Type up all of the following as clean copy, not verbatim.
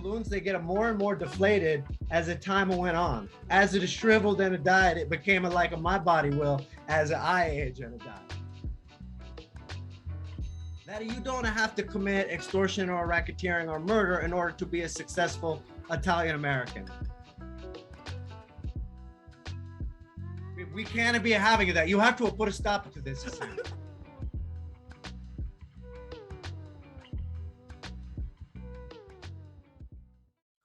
balloons, they get more and more deflated as the time went on. As it shriveled and it died, it became like my body will as I age and it died. That you don't have to commit extortion or racketeering or murder in order to be a successful Italian American. We can't be having that. You have to put a stop to this.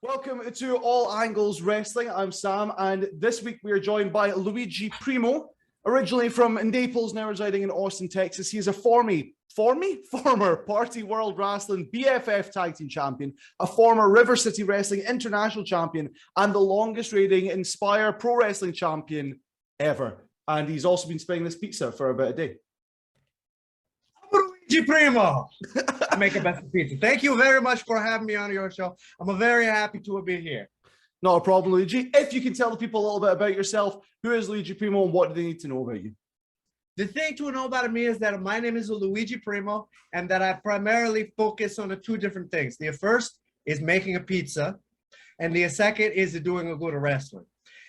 Welcome to All Angles Wrestling. I'm Sam, and this week we are joined by Luigi Primo, originally from Naples, now residing in Austin, Texas. He is a former Party World Wrestling BFF Tag Team Champion, a former River City Wrestling International Champion, and the longest reigning Inspire Pro Wrestling Champion ever. And he's also been spinning this pizza for about a day. Luigi Primo. I make a best pizza. Thank you very much for having me on your show. I'm very happy to be here. Not a problem, Luigi. If you can tell the people a little bit about yourself, who is Luigi Primo and what do they need to know about you? The thing to know about me is that my name is Luigi Primo and that I primarily focus on the two different things. The first is making a pizza, and the second is doing a good wrestling.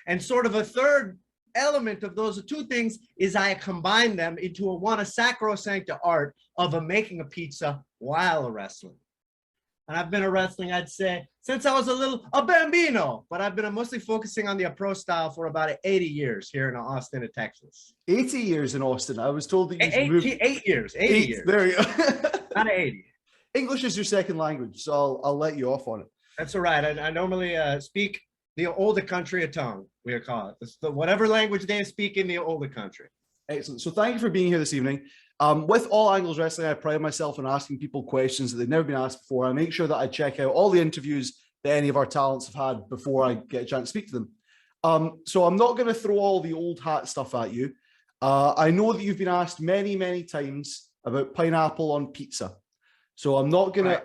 And sort of a third element of those two things is I combine them into a sacrosanct art of making a pizza while wrestling. And I've been wrestling, I'd say, since I was a bambino, but I've been mostly focusing on the pro style for about 80 years here in Austin, Texas. 80 years in Austin. I was told that you moved 8 years. 80 years. There you go. Not 80. English is your second language, so I'll let you off on it. That's all right. I normally speak the older country tongue, we call it. It's whatever language they speak in the older country. Excellent. So thank you for being here this evening. With All Angles Wrestling, I pride myself on asking people questions that they've never been asked before. I make sure that I check out all the interviews that any of our talents have had before I get a chance to speak to them. So I'm not going to throw all the old hat stuff at you. I know that you've been asked many, many times about pineapple on pizza. So I'm not gonna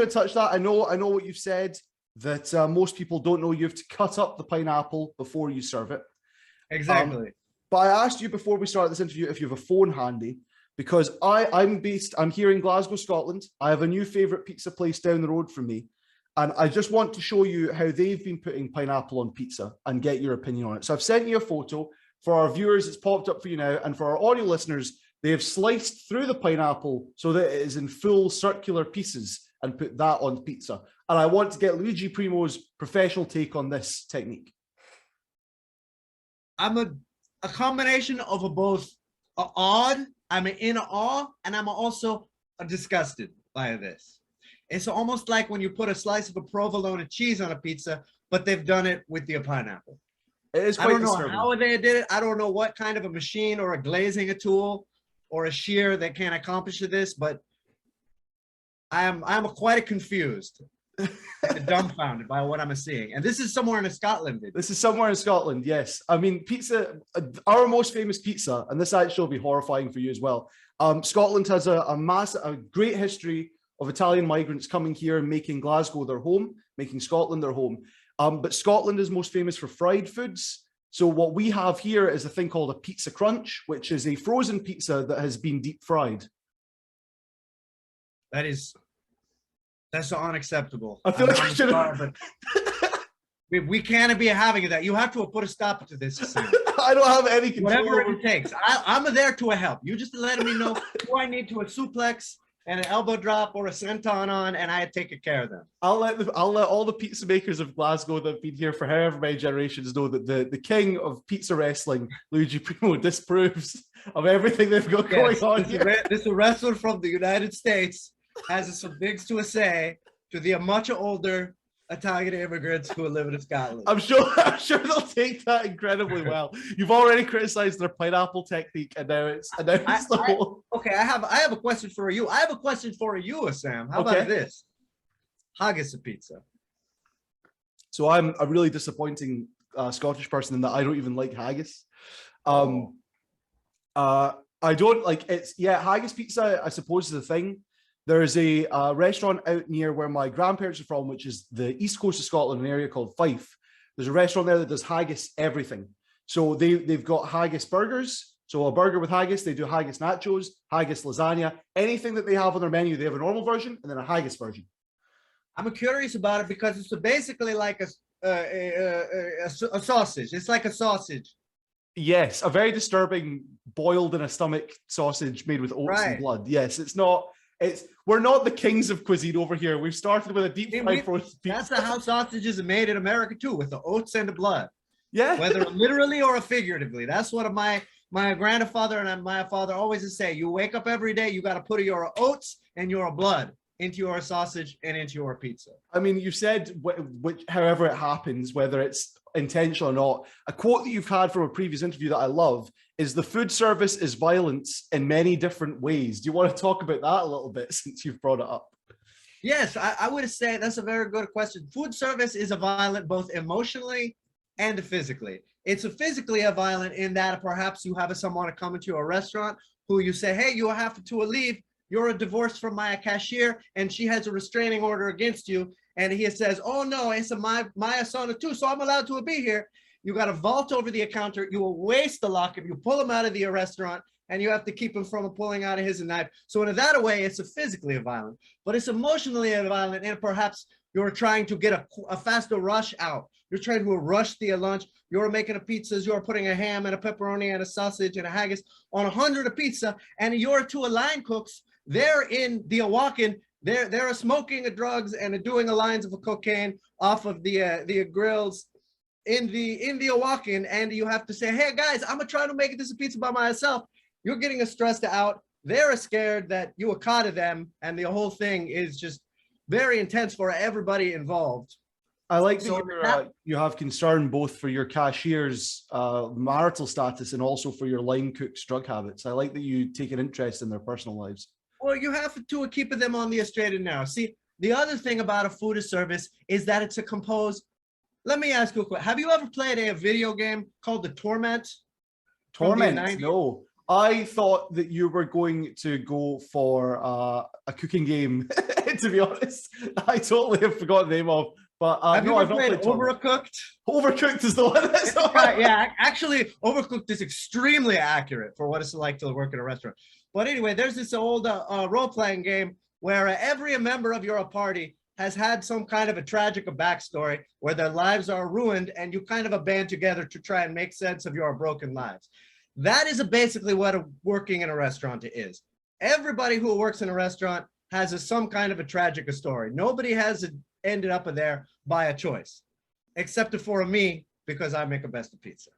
touch that. I know what you've said, that most people don't know you have to cut up the pineapple before you serve it. Exactly. But I asked you before we started this interview if you have a phone handy, because I'm here in Glasgow, Scotland. I have a new favorite pizza place down the road from me, and I just want to show you how they've been putting pineapple on pizza and get your opinion on it. So I've sent you a photo. For our viewers, it's popped up for you now, and for our audio listeners, they have sliced through the pineapple so that it is in full circular pieces and put that on pizza. And I want to get Luigi Primo's professional take on this technique. I'm a combination of both awed, I'm in awe, and I'm also disgusted by this. It's almost like when you put a slice of a provolone cheese on a pizza, but they've done it with the pineapple. It is quite I don't know disturbing. how they did it. I don't know what kind of a machine or a glazing tool or a shear that can accomplish this, but I'm quite confused and dumbfounded by what I'm seeing. And this is somewhere in Scotland. This is somewhere in Scotland, yes. I mean, pizza, our most famous pizza, and this actually will be horrifying for you as well. Scotland has a great history of Italian migrants coming here and making Glasgow their home, making Scotland their home. But Scotland is most famous for fried foods. So what we have here is a thing called a pizza crunch, which is a frozen pizza that has been deep fried. That's unacceptable. I feel like I should have. We can't be having that. You have to put a stop to this. I don't have any control. Whatever it takes. I'm there to help. You just let me know who I need to a suplex and an elbow drop or a senton on, and I take care of them. I'll let all the pizza makers of Glasgow that have been here for however many generations know that the king of pizza wrestling, Luigi Primo, disapproves of everything they've got going on here. This wrestler from the United States has some things to say to the much older Italian immigrants who live in Scotland. I'm sure they'll take that incredibly well. You've already criticized their pineapple technique, and now it's the whole. Okay, I have a question for you. I have a question for you, Sam. How about this? Haggis pizza. So I'm a really disappointing Scottish person in that I don't even like haggis. I don't like it's haggis pizza, I suppose, is the thing. There's a restaurant out near where my grandparents are from, which is the east coast of Scotland, an area called Fife. There's a restaurant there that does haggis everything. So they've got haggis burgers. So a burger with haggis, they do haggis nachos, haggis lasagna, anything that they have on their menu, they have a normal version and then a haggis version. I'm curious about it because it's basically like a sausage. It's like a sausage. Yes, a very disturbing boiled in a stomach sausage made with oats and Right. blood. Yes, it's not. It's we're not the kings of cuisine over here. We've started with a deep See, fried frozen that's pizza. how sausages are made in America too, with the oats and the blood, Yeah, whether literally or figuratively. That's what my grandfather and my father always would say. You wake up every day, you got to put your oats and your blood into your sausage and into your pizza. I mean, you said which, however it happens, whether it's intentional or not. A quote that you've had from a previous interview that I love is the food service is violence in many different ways. Do you want to talk about that a little bit since you've brought it up? Yes, I would say that's a very good question. Food service is a violent both emotionally and physically. It's a physically a violent in that perhaps you have someone come into a restaurant who you say, hey, you have to leave. You're a divorce from my cashier and she has a restraining order against you. And he says, oh no, it's my son too, so I'm allowed to be here. You got to vault over the counter. You will waste the lock if you pull him out of the restaurant and you have to keep him from pulling out of his knife. So in that way, it's a physically violent, but it's emotionally violent. And perhaps you're trying to get a faster rush out. You're trying to rush the lunch. You're making a pizzas. You're putting a ham and a pepperoni and a sausage and a haggis on 100 of pizza. And you're two line cooks. They're in the walking. They're smoking drugs and doing lines of cocaine off of the grills in the walking. And you have to say, hey guys, I'm trying to make this pizza by myself. You're getting stressed out. They're scared that you were caught of them, and the whole thing is just very intense for everybody involved. I like that you have concern both for your cashier's marital status and also for your line cook's drug habits. I like that you take an interest in their personal lives. Well, you have to keep them on the straight and narrow. See, the other thing about a food service is that it's a composed. Let me ask you a question. Have you ever played a video game called The Torment? Torment? No. I thought that you were going to go for a cooking game, to be honest. I totally have forgotten the name of, but I've not played Overcooked. Overcooked is the one. Yeah, actually, Overcooked is extremely accurate for what it's like to work in a restaurant. But anyway, there's this old role-playing game where every member of your party has had some kind of a tragic backstory where their lives are ruined, and you kind of band together to try and make sense of your broken lives. That is basically what working in a restaurant is. Everybody who works in a restaurant has some kind of a tragic story. Nobody has ended up there by a choice, except for me, because I make a best of pizza.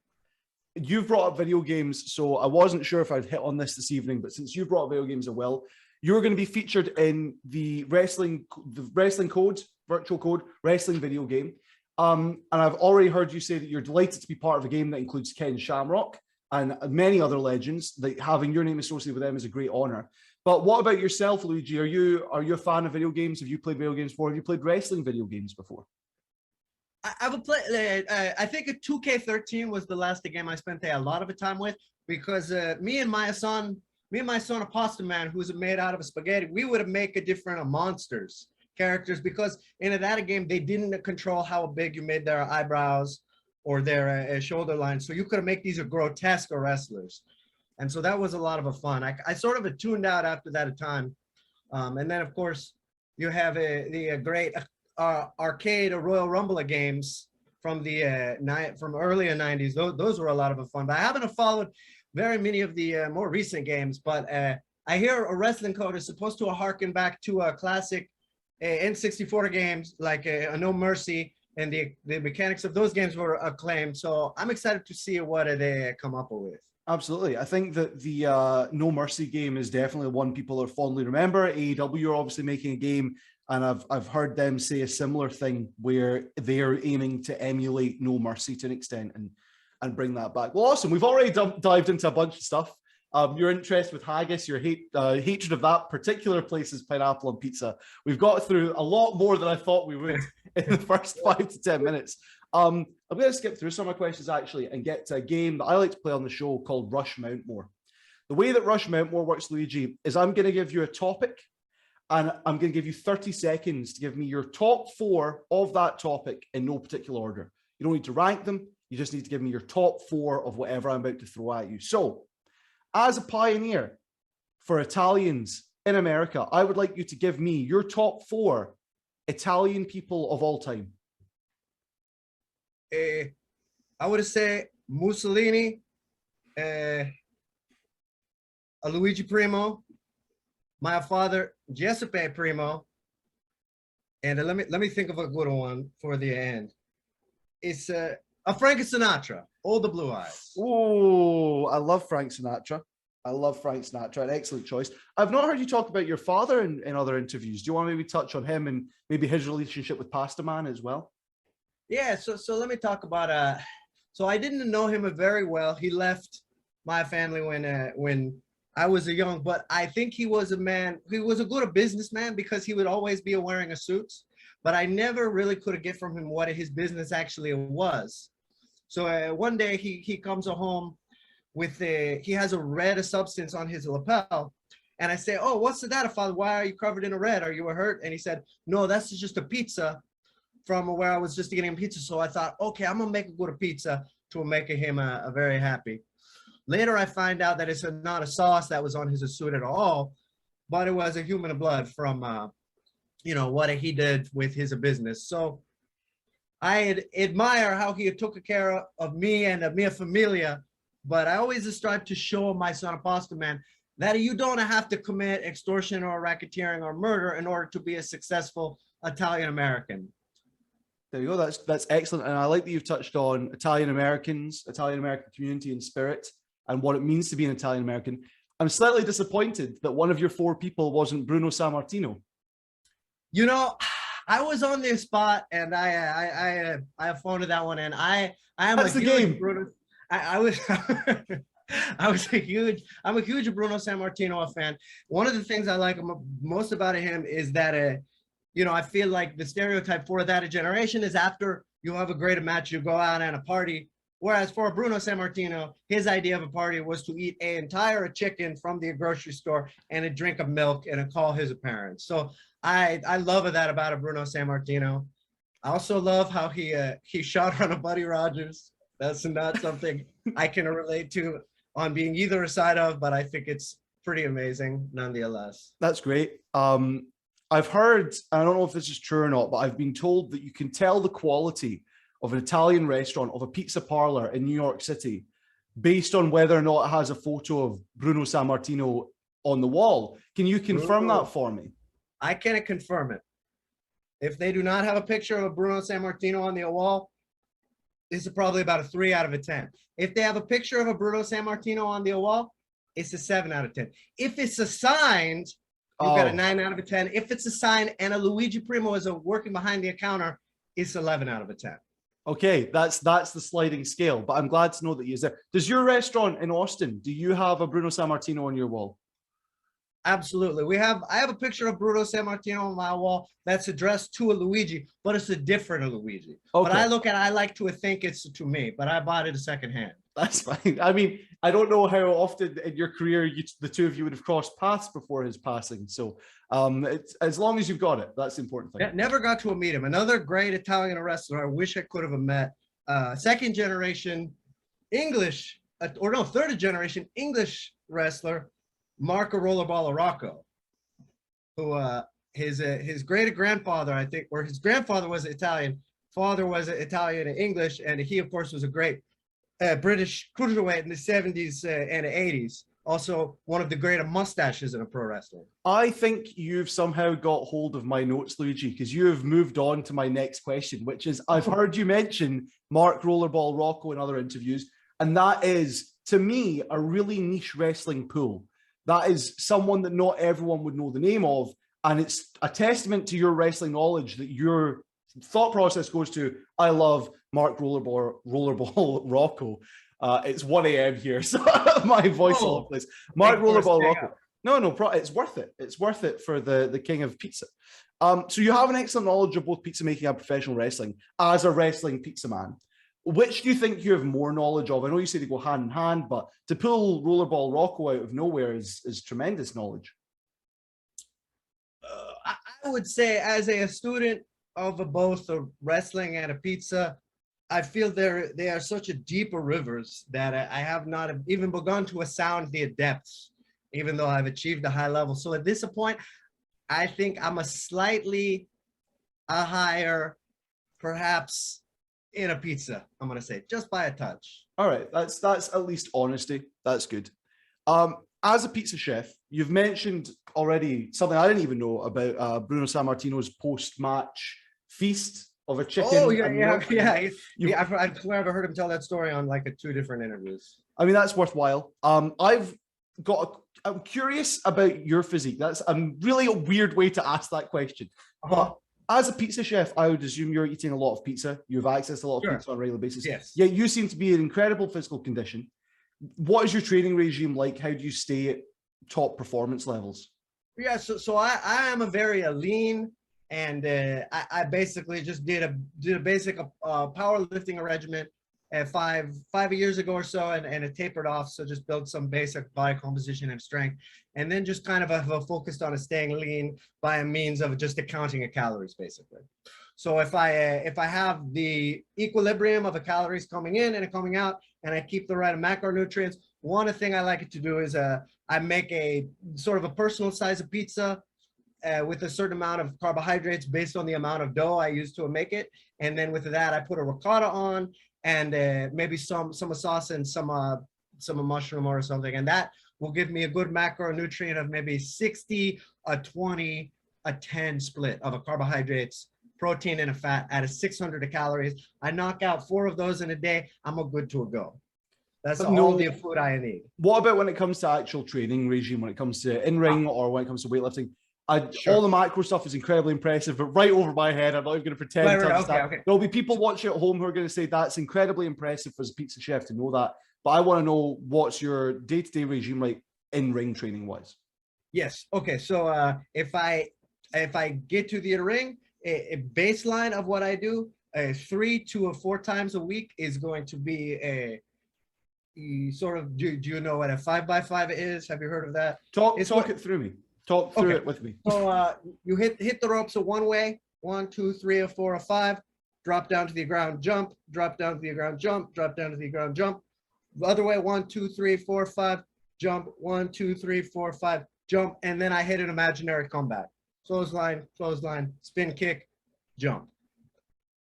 You've brought up video games, so I wasn't sure if I'd hit on this evening, but since you brought up video games as well, you're going to be featured in the Wrestling Code, Virtual Code Wrestling video game. And I've already heard you say that you're delighted to be part of a game that includes Ken Shamrock and many other legends. That having your name associated with them is a great honor. But what about yourself, Luigi? Are you a fan of video games? Have you played video games before? Have you played wrestling video games before? I've played. I think 2K13 was the last game I spent a lot of time with, because me and my son, a pasta man who's made out of spaghetti, we would make a different monsters characters, because in that game they didn't control how big you made their eyebrows or their shoulder lines, so you could make these grotesque wrestlers, and so that was a lot of fun. I sort of tuned out after that time, and then of course you have the great arcade Royal Rumble games from the from earlier 90s. Those were a lot of fun, but I haven't followed very many of the more recent games. But I hear a Wrestling Code is supposed to harken back to a classic N64 games like No Mercy, and the mechanics of those games were acclaimed. So I'm excited to see what they come up with. Absolutely. I think that the No Mercy game is definitely one people are fondly remember. AEW are obviously making a game, and I've heard them say a similar thing where they're aiming to emulate No Mercy to an extent and bring that back. Well, awesome. We've already dived into a bunch of stuff. Your interest with haggis, your hatred of that particular place's pineapple on pizza. We've got through a lot more than I thought we would in the first 5 to 10 minutes. I'm going to skip through some of my questions actually and get to a game that I like to play on the show called Rush Mountmore. The way that Rush Mountmore works, Luigi, is I'm going to give you a topic, and I'm going to give you 30 seconds to give me your top 4 of that topic in no particular order. You don't need to rank them. You just need to give me your top 4 of whatever I'm about to throw at you. So, as a pioneer for Italians in America, I would like you to give me your top 4 Italian people of all time. I would say Mussolini, a Luigi Primo, my father Giuseppe Primo, and let me think of a good one for the end. It's a Frank Sinatra, all the blue eyes. Oh, I love Frank Sinatra. I love Frank Sinatra. An excellent choice. I've not heard you talk about your father in other interviews. Do you want to maybe touch on him and maybe his relationship with Pasta Man as well? Yeah, so let me talk about so I didn't know him very well. He left my family when I was a young, but I think he was a good businessman because he would always be wearing a suit. But I never really could get from him what his business actually was. So one day he comes home with he has a red substance on his lapel. And I say, "Oh, what's that, Father? Why are you covered in a red? Are you hurt?" And he said, "No, that's just a pizza from where I was just getting pizza." So I thought, okay, I'm gonna make a good pizza to make him a very happy. Later, I find out that it's not a sauce that was on his suit at all, but it was a human blood from what he did with his business. So I admire how he took care of me and of Mia Familia, but I always strive to show my son Pasta Man that you don't have to commit extortion or racketeering or murder in order to be a successful Italian American. There you go. That's excellent. And I like that you've touched on Italian Americans, Italian American community and spirit, and what it means to be an Italian American. I'm slightly disappointed that one of your 4 people wasn't Bruno Sammartino. I was on this spot and I phoned that one in. I am That's a the huge game. Bruno. I was I'm a huge Bruno Sammartino fan. One of the things I like most about him is that I feel like the stereotype for that generation is after you have a great match, you go out and a party. Whereas for Bruno Sammartino, his idea of a party was to eat an entire chicken from the grocery store and a drink of milk and call his parents. So I love that about Bruno Sammartino. I also love how he shot on a Buddy Rogers. That's not something I can relate to on being either side of, but I think it's pretty amazing nonetheless. That's great. I've heard, I don't know if this is true or not, but I've been told that you can tell the quality of an Italian restaurant, of a pizza parlor in New York City, based on whether or not it has a photo of Bruno Sammartino on the wall. Can you confirm that for me? I cannot confirm it. If they do not have a picture of Bruno Sammartino on the wall, it's probably about a 3 out of 10. If they have a picture of a Bruno Sammartino on the wall, it's a 7 out of 10. If it's a signed, you got a 9 out of 10. If it's a sign and a Luigi Primo is working behind the counter, it's 11 out of 10. Okay, that's the sliding scale, but I'm glad to know that he's there. Does your restaurant in Austin, do you have a Bruno Sammartino on your wall? Absolutely. I have a picture of Bruno Sammartino on my wall that's addressed to a Luigi, but it's a different Luigi. Okay. But I like to think it's to me, but I bought it secondhand. That's fine. I mean, I don't know how often in your career the 2 of you would have crossed paths before his passing. So it's, as long as you've got it, that's the important thing. Never got to meet him. Another great Italian wrestler I wish I could have met. Second generation English, third generation English wrestler, Marco Rollerball Rocco, who his great grandfather, I think, or his grandfather was Italian, father was Italian and English, and he of course was a great British cruiserweight in the 70s and the 80s. Also one of the great mustaches in a pro wrestling. I think you've somehow got hold of my notes, Luigi, because you have moved on to my next question, which is, I've heard you mention Mark Rollerball Rocco in other interviews, and that is, to me, a really niche wrestling pool. That is someone that not everyone would know the name of, and it's a testament to your wrestling knowledge that your thought process goes to, I love Mark Rollerball Rocco. It's 1 a.m. here, so my voice all over the place. Mark Rollerball Rocco. No, it's worth it. It's worth it for the king of pizza. So you have an excellent knowledge of both pizza making and professional wrestling as a wrestling pizza man. Which do you think you have more knowledge of? I know you say they go hand in hand, but to pull Rollerball Rocco out of nowhere is tremendous knowledge. I would say, as a student of both wrestling and a pizza, I feel they are such a deeper rivers that I have not even begun to sound the depths, even though I've achieved a high level. So at this point, I think I'm a slightly a higher, perhaps in a pizza, I'm going to say, just by a touch. All right, that's at least honesty. That's good. As a pizza chef, you've mentioned already something I didn't even know about Bruno Sammartino's post-match feast of a chicken. Oh, yeah, and yeah, milk. yeah. You- I swear I've heard him tell that story on like two different interviews. I mean, that's worthwhile. I'm curious about your physique. That's a really a weird way to ask that question. But as a pizza chef, I would assume you're eating a lot of pizza. You have access to a lot of Sure. pizza on a regular basis. Yes. Yet you seem to be in incredible physical condition. What is your training regime like? How do you stay at top performance levels? Yeah, so I am a very lean, and I basically just did a basic powerlifting regimen 5 years ago or so, and it tapered off. So just build some basic body composition and strength, and then just kind of focused on staying lean by a means of just accounting of calories, basically. So if I have the equilibrium of the calories coming in and coming out, and I keep the right macronutrients, one thing I like it to do is I make a sort of a personal size of pizza with a certain amount of carbohydrates based on the amount of dough I use to make it. And then with that, I put a ricotta on and maybe some sauce and some mushroom or something. And that will give me a good macronutrient of maybe 60, a 20, a 10 split of a carbohydrates, protein, and a fat at a 600 calories. I knock out 4 of those in a day. I'm a good to go. That's all the food I need. What about when it comes to actual training regime, when it comes to in-ring or when it comes to weightlifting? Sure. All the macro stuff is incredibly impressive, but right over my head, I'm not even going to pretend to understand. Okay. There'll be people watching at home who are going to say that's incredibly impressive as a pizza chef to know that. But I want to know what's your day-to-day regime like in-ring training wise? Yes. Okay. So if I get to the ring, a baseline of what I do, 3 to 4 times a week is going to be a sort of. Do you know what a 5x5 is? Have you heard of that? Talk it through me. Talk through it with me. So you hit the ropes a one way, 1, 2, 3, or 4, or 5. Drop down to the ground, jump. Drop down to the ground, jump. Drop down to the ground, jump. The other way, 1, 2, 3, 4, 5. Jump. 1, 2, 3, 4, 5. Jump, and then I hit an imaginary comeback. Clothesline, spin kick, jump.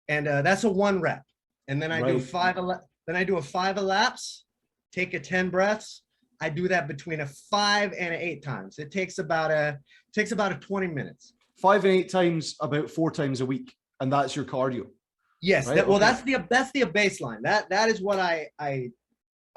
And that's a 1 rep. And then I do 5. Then I do a 5 laps. Take a 10 breaths. I do that between a 5 and 8 times. It takes about a 20 minutes. 5 and 8 times, about 4 times a week, and that's your cardio. Yes. Right? That's the baseline. That is what I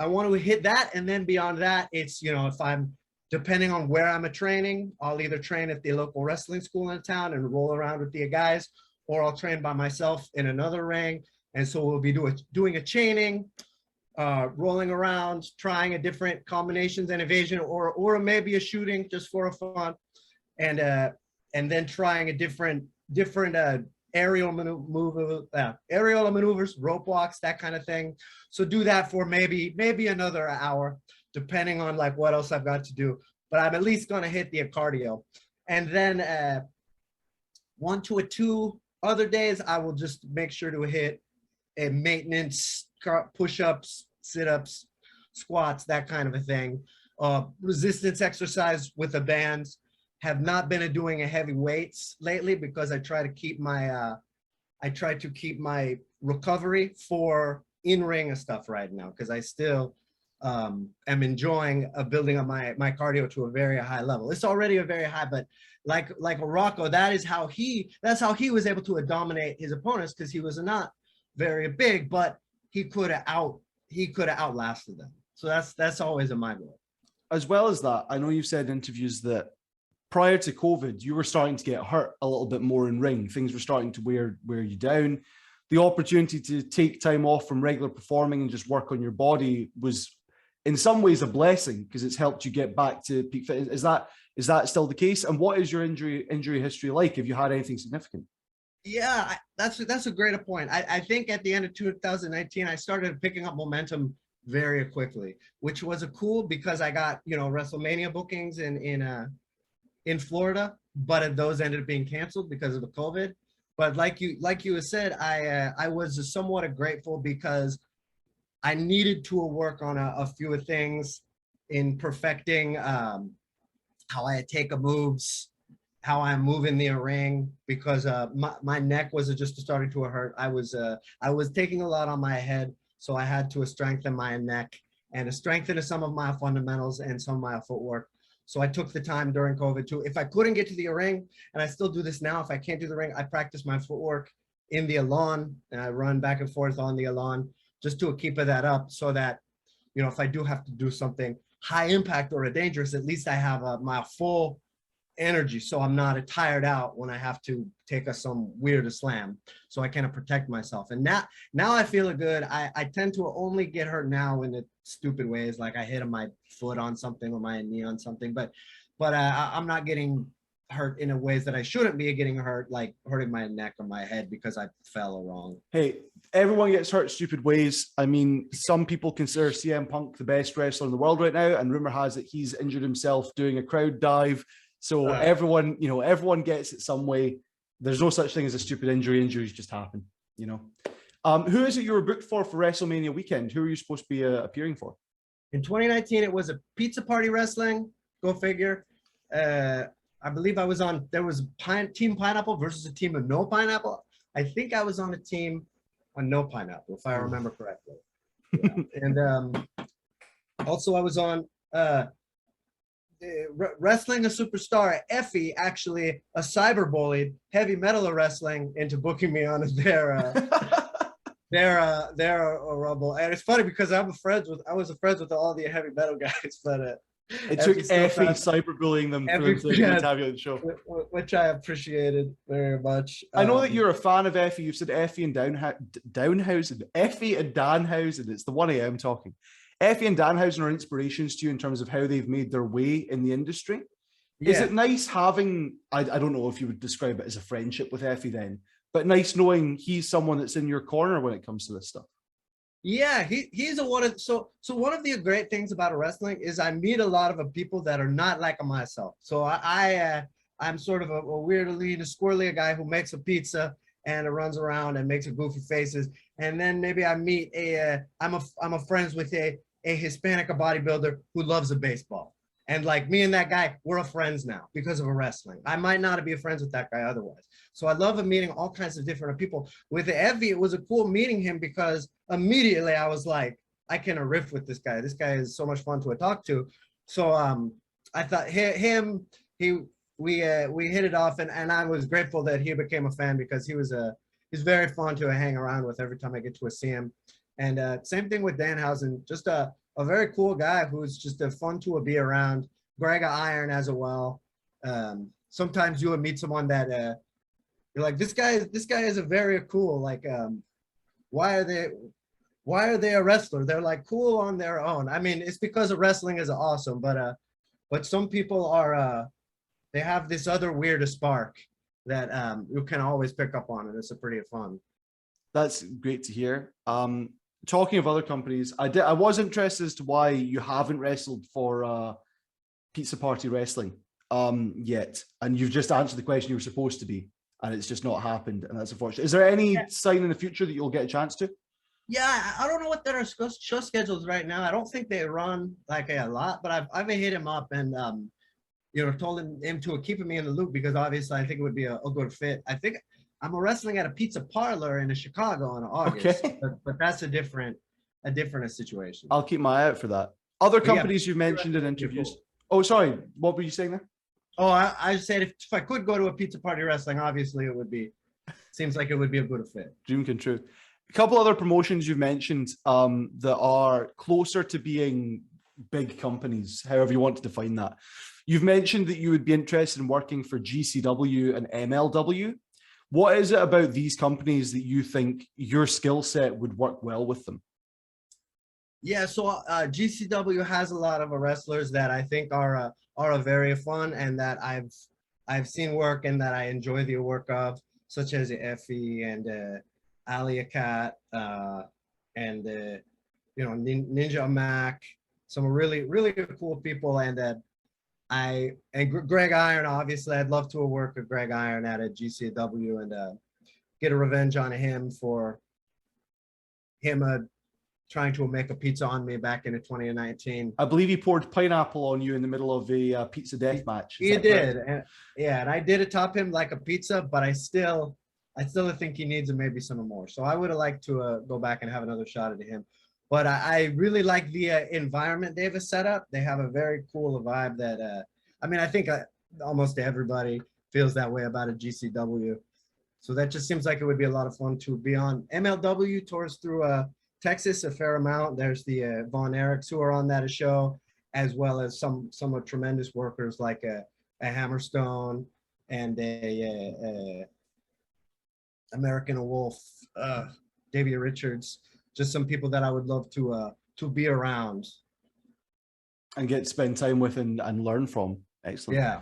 want to hit that, and then beyond that, it's if I'm depending on where I'm training, I'll either train at the local wrestling school in town and roll around with the guys, or I'll train by myself in another ring. And so we'll be doing a chaining. Rolling around, trying a different combinations and evasion, or maybe a shooting just for a fun, and then trying a different aerial maneuvers, rope walks, that kind of thing. So do that for maybe another hour, depending on like what else I've got to do. But I'm at least gonna hit the cardio, and then 1 to 2 other days I will just make sure to hit a maintenance push-ups, sit-ups, squats, that kind of a thing. Resistance exercise with the bands. Have not been doing a heavy weights lately because I try to keep my recovery for in-ring stuff right now, because I still am enjoying building up my cardio to a very high level. It's already a very high, but like Rocco, that's how he was able to dominate his opponents, because he was not very big, but he could have outlasted them. So that's always in my goal. As well as that, I know you've said in interviews that prior to COVID, you were starting to get hurt a little bit more in ring. Things were starting to wear you down. The opportunity to take time off from regular performing and just work on your body was in some ways a blessing, because it's helped you get back to peak fitness. Is that still the case? And what is your injury history like? Have you had anything significant? Yeah, that's a great point. I think at the end of 2019, I started picking up momentum very quickly, which was cool because I got WrestleMania bookings in Florida, but those ended up being canceled because of the COVID. But like you said, I was somewhat grateful because I needed to work on a few things in perfecting how I take moves, how I move in the ring because my neck was just starting to hurt. I was taking a lot on my head, so I had to strengthen my neck and to strengthen some of my fundamentals and some of my footwork. So I took the time during COVID to, if I couldn't get to the ring, and I still do this now, if I can't do the ring, I practice my footwork in the Elan and I run back and forth on the Elan just to keep that up so that, you know, if I do have to do something high impact or a dangerous, at least I have my full energy, so I'm not tired out when I have to take some weird slam, so I kind of protect myself. And now I feel good. I tend to only get hurt now in the stupid ways, like I hit my foot on something or my knee on something, but I'm not getting hurt in a ways that I shouldn't be getting hurt, like hurting my neck or my head because I fell wrong. Hey, everyone gets hurt stupid ways. I mean, some people consider CM Punk the best wrestler in the world right now, and rumor has it he's injured himself doing a crowd dive. So everyone, you know, everyone gets it some way. There's no such thing as a stupid injury. Injuries just happen, you know. Who is it you were booked for WrestleMania weekend? Who are you supposed to be appearing for? In 2019, it was a Pizza Party Wrestling. Go figure. I believe I was on, there was Team Pineapple versus a team of no pineapple. I think I was on a team on no pineapple, if I remember correctly. Yeah. And also I was on Wrestling a Superstar. Effie, actually a cyberbullied Heavy Metal Wrestling into booking me on their Rumble. And it's funny because I was friends with all the heavy metal guys, but it took Effie cyberbullying them for them to have you on the show, which I appreciated very much. I know that you're a fan of Effie. You've said Effie and Downhausen. Effie and Danhausen. It's the 1 a.m. talking. Effie and Danhausen are inspirations to you in terms of how they've made their way in the industry. Yeah. Is it nice having, I don't know if you would describe it as a friendship with Effie then, but nice knowing he's someone that's in your corner when it comes to this stuff? Yeah, he's one of, so one of the great things about wrestling is I meet a lot of people that are not like myself. So I'm sort of a weirdly, squirrely guy who makes a pizza and runs around and makes a goofy faces. And then maybe I meet I'm a friends with a Hispanic bodybuilder who loves a baseball. And like me and that guy, we're friends now because of a wrestling. I might not be friends with that guy otherwise. So I love meeting all kinds of different people. With Evie, it was a cool meeting him because immediately I was like, I can riff with this guy. This guy is so much fun to talk to. So I thought we hit it off, and I was grateful that he became a fan because he's very fun to hang around with every time I get to see him. And same thing with Danhausen, just a very cool guy who's just fun to be around. Greg Iron as well. Sometimes you would meet someone that you're like, this guy is a very cool, like, why are they a wrestler? They're like cool on their own. I mean, it's because wrestling is awesome, but some people are, they have this other weird spark that you can always pick up on, and it's a pretty fun. That's great to hear. Talking of other companies, I was interested as to why you haven't wrestled for Pizza Party Wrestling yet, and you've just answered the question you were supposed to be, and it's just not happened, and that's unfortunate. Is there any sign in the future that you'll get a chance to? Yeah, I don't know what their show schedules right now. I don't think they run like a lot, but I've hit him up and told him to keep me in the loop because obviously I think it would be a good fit. I think I'm wrestling at a pizza parlor in Chicago in August, okay. but that's a different situation. I'll keep my eye out for that. Other companies you've mentioned in interviews. Cool. Oh, sorry. What were you saying there? Oh, I said if I could go to a Pizza Party Wrestling, obviously it would be. Seems like it would be a good fit. Dream come true. A couple other promotions you've mentioned that are closer to being big companies, however you want to define that. You've mentioned that you would be interested in working for GCW and MLW. What is it about these companies that you think your skill set would work well with them? Yeah, so GCW has a lot of wrestlers that I think are very fun and that I've seen work and that I enjoy the work of, such as Effie and Alia Cat and Ninja Mac, some really cool people, and Greg Iron. Obviously, I'd love to work with Greg Iron at a GCW and get a revenge on him for him trying to make a pizza on me back in 2019. I believe he poured pineapple on you in the middle of a pizza death match. He did, and yeah, and I did top him like a pizza, but I still think he needs maybe some more. So I would have liked to go back and have another shot at him. But I really like the environment they've set up. They have a very cool vibe that, I mean, I think almost everybody feels that way about a GCW. So that just seems like it would be a lot of fun to be on. MLW tours through Texas a fair amount. There's the Von Erichs who are on that show, as well as some of tremendous workers like a Hammerstone and a American Wolf, Davey Richards. Just some people that I would love to be around and get to spend time with and learn from. Excellent. Yeah.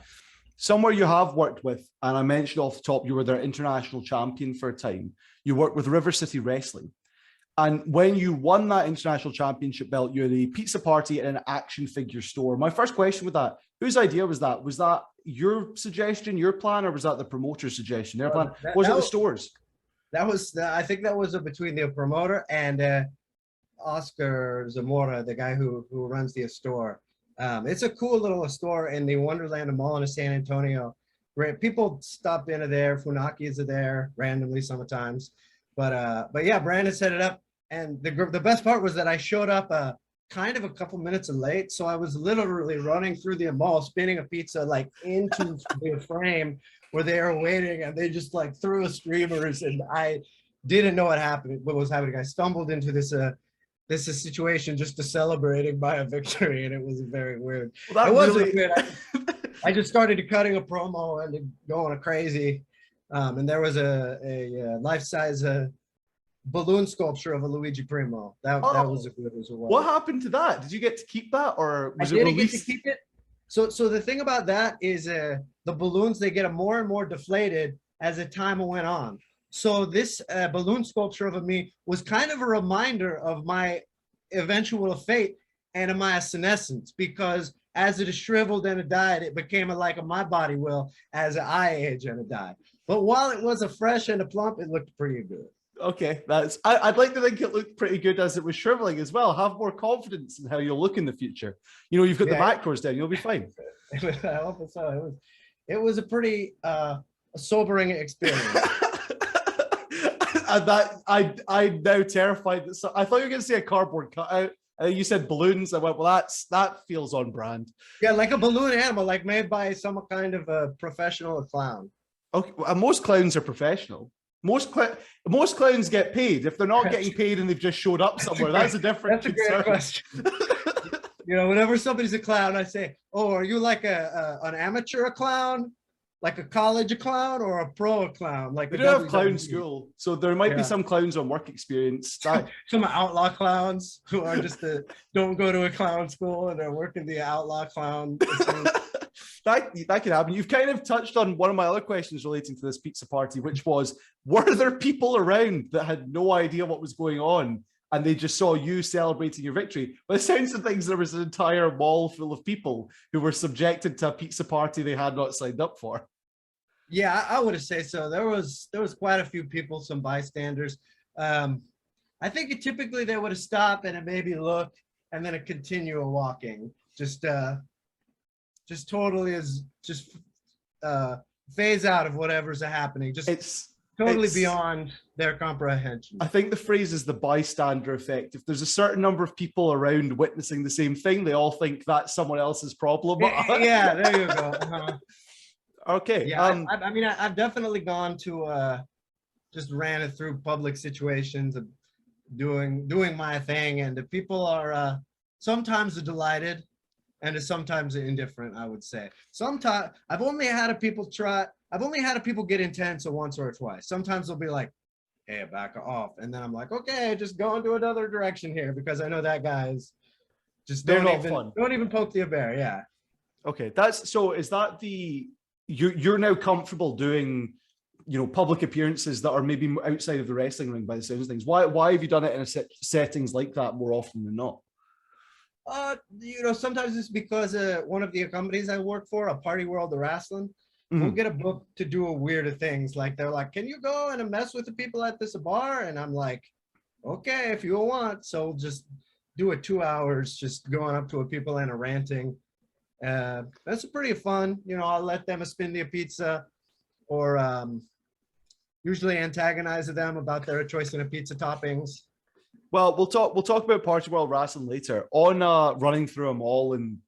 Somewhere you have worked with, and I mentioned off the top, you were their international champion for a time. You worked with River City Wrestling. And when you won that international championship belt, you had a pizza party in an action figure store. My first question with that, whose idea was that? Was that your suggestion, your plan, or was that the promoter's suggestion, their plan? Was it the stores? That was, I think that was between the promoter and Oscar Zamora, the guy who runs the store. It's a cool little store in the Wonderland Mall in San Antonio. Great people stop into there. Funaki is there randomly sometimes, but yeah, Brandon set it up, and the best part was that I showed up kind of a couple minutes late, so I was literally running through the mall, spinning a pizza like into the frame where they were waiting, and they just like threw us streamers, and I didn't know what was happening. I stumbled into this situation just to celebrating my victory, and it was very weird. Well, it wasn't weird. I just started cutting a promo and going crazy, and there was a life-size balloon sculpture of a Luigi Primo. That was a good as well. What happened to that? Did you get to keep that, or was it released? I didn't get to keep it. So the thing about that is the balloons, they get more and more deflated as the time went on. So this balloon sculpture of me was kind of a reminder of my eventual fate and of my senescence, because as it shriveled and it died, it became like my body will as I age and it died. But while it was a fresh and a plump, it looked pretty good. Okay, I'd like to think it looked pretty good as it was shriveling as well. Have more confidence in how you'll look in the future. You know, you've got the macros down, you'll be fine. I hope so. It was a pretty sobering experience. And I'm now terrified. I thought you were going to say a cardboard cutout. You said balloons. I went, well, that feels on brand. Yeah, like a balloon animal, like made by some kind of a professional clown. Okay, well, most clowns are professional. Most clowns get paid. If they're not getting paid and they've just showed up somewhere, that's a different concern. Great question. You know, whenever somebody's a clown, I say, "Oh, are you like an amateur clown, like a college clown, or a pro clown?" Like they do have clown school, so there might be some clowns on work experience. Some outlaw clowns who are just don't go to a clown school and they're working the outlaw clown. That could happen. You've kind of touched on one of my other questions relating to this pizza party, which was, were there people around that had no idea what was going on and they just saw you celebrating your victory? But it sounds of things, there was an entire mall full of people who were subjected to a pizza party they had not signed up for. Yeah, I would say so. There was quite a few people, some bystanders. I think typically they would have stopped and maybe looked and then continue walking. Just totally phase out of whatever's happening. It's totally beyond their comprehension. I think the phrase is the bystander effect. If there's a certain number of people around witnessing the same thing, they all think that's someone else's problem. Yeah, there you go. Okay. Yeah, I mean, I've definitely gone to just ran it through public situations of doing my thing, and the people are sometimes delighted and sometimes indifferent, I would say. Sometimes I've only had people get intense once or twice. Sometimes they'll be like, "Hey, back off," and then I'm like, "Okay, just go into another direction here," because I know that guy's just don't even poke the bear. Yeah. Okay, is that you're now comfortable doing, you know, public appearances that are maybe outside of the wrestling ring by the sounds of things? Why have you done it in settings like that more often than not? You know, sometimes it's because one of the companies I work for, a Party World of Wrestling, we'll get a book to do weird things. Like they're like, "Can you go and mess with the people at this bar?" And I'm like, okay, if you want. So just do it 2 hours, just going up to a people and a ranting. That's pretty fun. I'll let them spin the pizza or usually antagonize them about their choice in a pizza toppings. Well, we'll talk about Party World Wrestling later. On running through them all and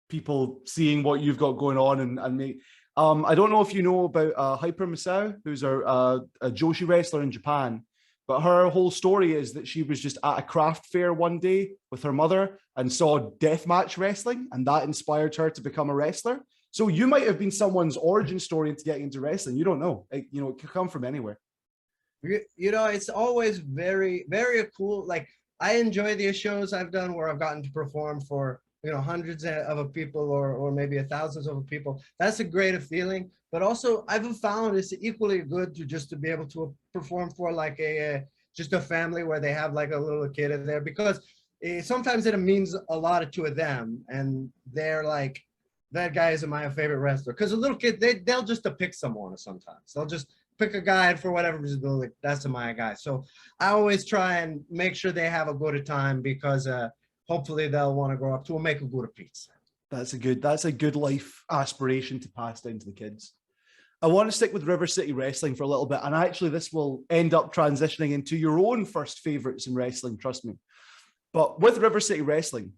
people seeing what you've got going on and me. I don't know if you know about Hyper Misao, who's a Joshi wrestler in Japan, but her whole story is that she was just at a craft fair one day with her mother and saw deathmatch wrestling, and that inspired her to become a wrestler. So you might have been someone's origin story into getting into wrestling. You don't know. It could come from anywhere. It's always very, very cool. Like, I enjoy the shows I've done where I've gotten to perform for, hundreds of people or maybe thousands of people. That's a great feeling. But also, I've found it's equally good to be able to perform for like just a family where they have like a little kid in there, because sometimes it means a lot to them, and they're like, that guy is my favorite wrestler. Because a little kid, they'll just pick someone sometimes. They'll just pick a guy, and for whatever reason, they're like, that's my guy. So I always try and make sure they have a good time, because hopefully they'll want to grow up to make a good pizza. That's a good life aspiration to pass down to the kids. I want to stick with River City Wrestling for a little bit, and actually this will end up transitioning into your own first favorites in wrestling, trust me. But with River City Wrestling,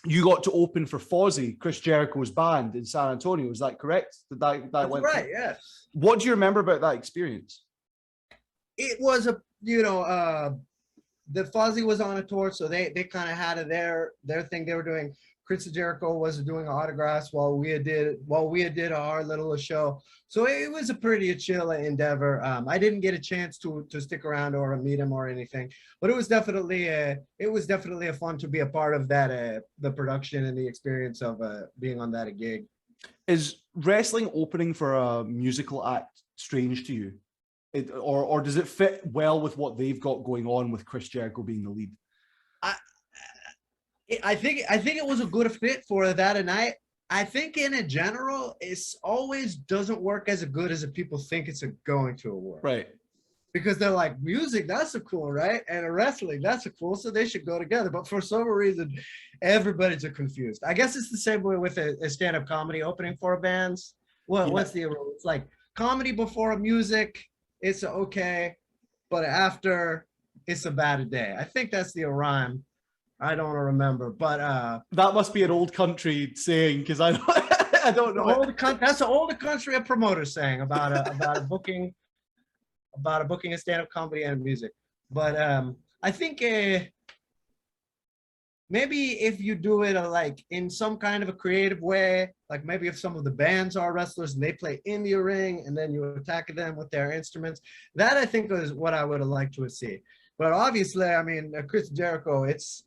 you got to open for Fozzy, Chris Jericho's band in San Antonio. Is that correct? That That's went right, yes. What do you remember about that experience? It was the Fozzy was on a tour, so they kind of had their thing they were doing. Chris Jericho was doing autographs while we did our little show. So it was a pretty chill endeavor. I didn't get a chance to stick around or meet him or anything, but it was definitely a fun to be a part of that the production and the experience of being on that gig. Is wrestling opening for a musical act strange to you? Or does it fit well with what they've got going on with Chris Jericho being the lead? I think it was a good fit for that, and I think in general it's always doesn't work as good as people think it's going to work. Right. Because they're like, music, that's a cool, right? And a wrestling, that's a cool, so they should go together. But for some reason, everybody's confused. I guess it's the same way with a stand-up comedy opening for bands. What's the rule? It's like comedy before music, it's okay, but after, it's a bad day. I think that's the rhyme. I don't remember, but that must be an old country saying, because I don't know. That's an old country a promoter saying about a booking a stand-up comedy and music. But I think maybe if you do it like in some kind of a creative way, like maybe if some of the bands are wrestlers and they play in the ring and then you attack them with their instruments, that I think is what I would have liked to see. But obviously, I mean, Chris Jericho, it's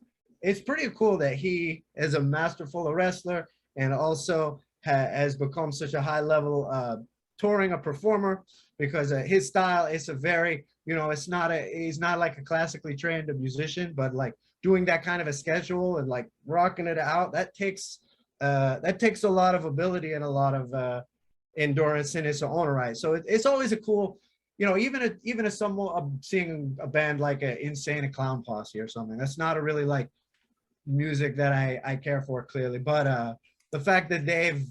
pretty cool that he is a masterful wrestler and also has become such a high level touring a performer, because his style is a very, he's not like a classically trained musician, but like doing that kind of a schedule and like rocking it out, that takes a lot of ability and a lot of endurance in its own right. So it's always a cool, even if someone seeing a band like a Insane Clown Posse or something, that's not a really like music that I care for clearly, but the fact that they've